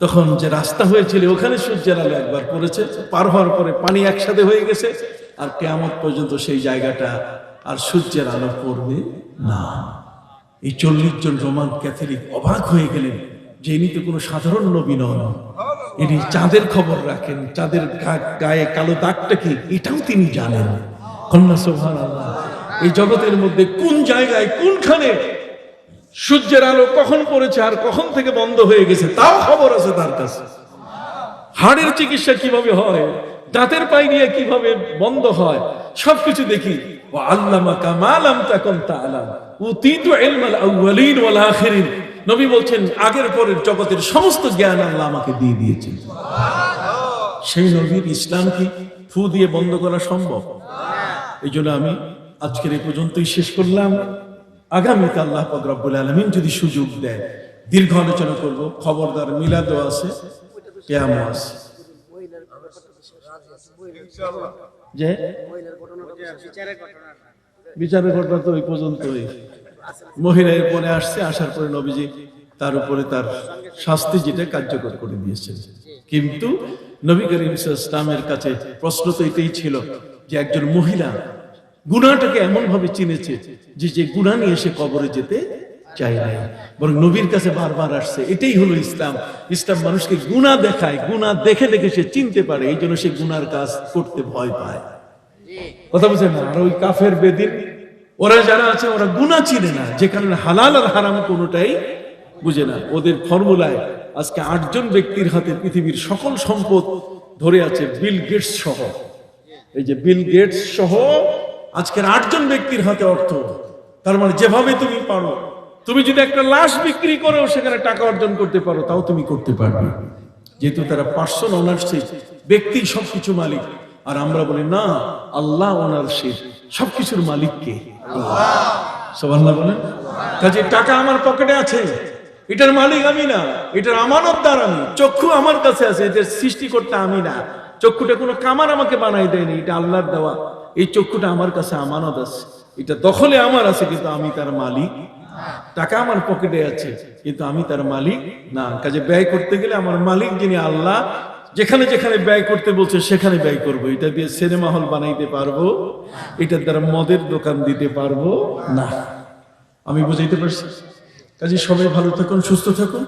তখন যে রাস্তা হয়েছিল ওখানে সূর্যের আলো একবার পড়েছে, পার হওয়ার পরে পানি একসাথে হয়ে গেছে, আর কিয়ামত পর্যন্ত সেই জায়গাটা আর সূর্যের আলো পড়বে না। এই 40 জন রোমান ক্যাথলিক অবাক হয়ে গেলেন যে ইনি তো কোনো সাধারণ নবী নন, ইনি চাঁদের খবর রাখেন, চাঁদের গায়ে কালো দাগটা কি এটাও তিনি জানেন। কন্যা সুবহানাল্লাহ। এই জগতের মধ্যে কোন জায়গায় কোনখানে সূর্যের আলো কখন পড়েছে আর কখন থেকে বন্ধ হয়ে গেছে তাও খবর আছে তার কাছে। হাড়ের চিকিৎসা কিভাবে হয়, দাঁতের পাইরিয়া কিভাবে বন্ধ হয়, সবকিছু দেখি। ওয়া আল্লামাকা মা লাম তাকুন তা'লাম উতীতু ইলমাল আউয়ালিন ওয়াল আখিরিন। নবী বলছেন, আগের পরের জগতের সমস্ত জ্ঞান আল্লাহ আমাকে দিয়ে দিয়েছেন। সেই নবীর ইসলাম কি ফু দিয়ে বন্ধ করা সম্ভব? এই জন্য আমি আজকের এই পর্যন্তই শেষ করলাম। আগামীতে আল্লাহ পাক রব্বুল আলামিন যদি সুযোগ দেয় দীর্ঘ আলোচনা করব। খবরদার, মিলাদও আছে, কিয়ামও আছে। যে বিচারের ঘটনা তো ওই পর্যন্তই। মহিলা এরপরে আসছে, আসার পরে নবীজি তার উপরে তার শাস্তি যেটা কার্যকর করে দিয়েছেন। কিন্তু নবী করিম সাল্লাল্লাহু আলাইহি ওয়াসাল্লামের কাছে প্রশ্ন তো এটাই ছিল যে একজন মহিলা গুনাহটাকে এমন ভাবে চিনেছে যে গুনাহ নিয়ে সে কবরে যেতে চায় নাই, বরং নবীর কাছে বারবার আসছে। এটাই হলো ইসলাম। ইসলাম মানুষকে গুনাহ দেখায়, গুনাহ দেখে দেখে সে চিনতে পারে, এই জন্য সে গুনার কাজ করতে ভয় পায়। কথা বুঝেন না? আর ওই কাফের বেদিন ওরা যারা আছে ওরা গুনাহ চিনে না, যেখানে হালাল আর হারাম কোনোটাই বুঝে না। ওদের ফর্মুলায় আজকে 8 জন ব্যক্তির হাতে পৃথিবীর সকল সম্পদ ধরে আছে, বিল গেটস সহ। এই যে বিল গেটস সহ আজকের 8 জন ব্যক্তির হাতে অর্থ। তার মানে যেভাবে তুমি পারো, তুমি যদি একটা লাশ বিক্রি করেও সেখানে টাকা অর্জন করতে পারো, তাও তুমি করতে পারবে, যেহেতু তারা পার্সন ওনারশিপ, ব্যক্তি সবকিছু মালিক। আর আমরা বলি না, আল্লাহ ওনারশিপ, সবকিছুর মালিক কে? আল্লাহ। সুবহানাল্লাহ বলেন। কাজে টাকা আমার পকেটে আছে, এটার মালিক আমি না, এটার আমানতদার আমি। চক্ষু আমার কাছে আছে, এটার সৃষ্টিকর্তা আমি না। চক্ষুটা কোনো কামার আমাকে বানাই দেয়নি, এটা আল্লাহর দেওয়া। এই চক্ষুটা আমার কাছে আমানত আছে, এটা দখলে আমার আছে, কিন্তু আমি তার মালিক। টাকা আমার পকেটে আছে, কিন্তু আমি তার মালিক না। কাজে ব্যয় করতে গেলে আমার মালিক যিনি আল্লাহ, যেখানে যেখানে ব্যয় করতে বলছে সেখানে ব্যয় করবো। এটা দিয়ে সিনেমা হল বানাইতে পারবো, এটার দ্বারা মদের দোকান দিতে পারবো না। আমি বুঝাইতে পারছি? কাজে সবাই ভালো থাকুন, সুস্থ থাকুন।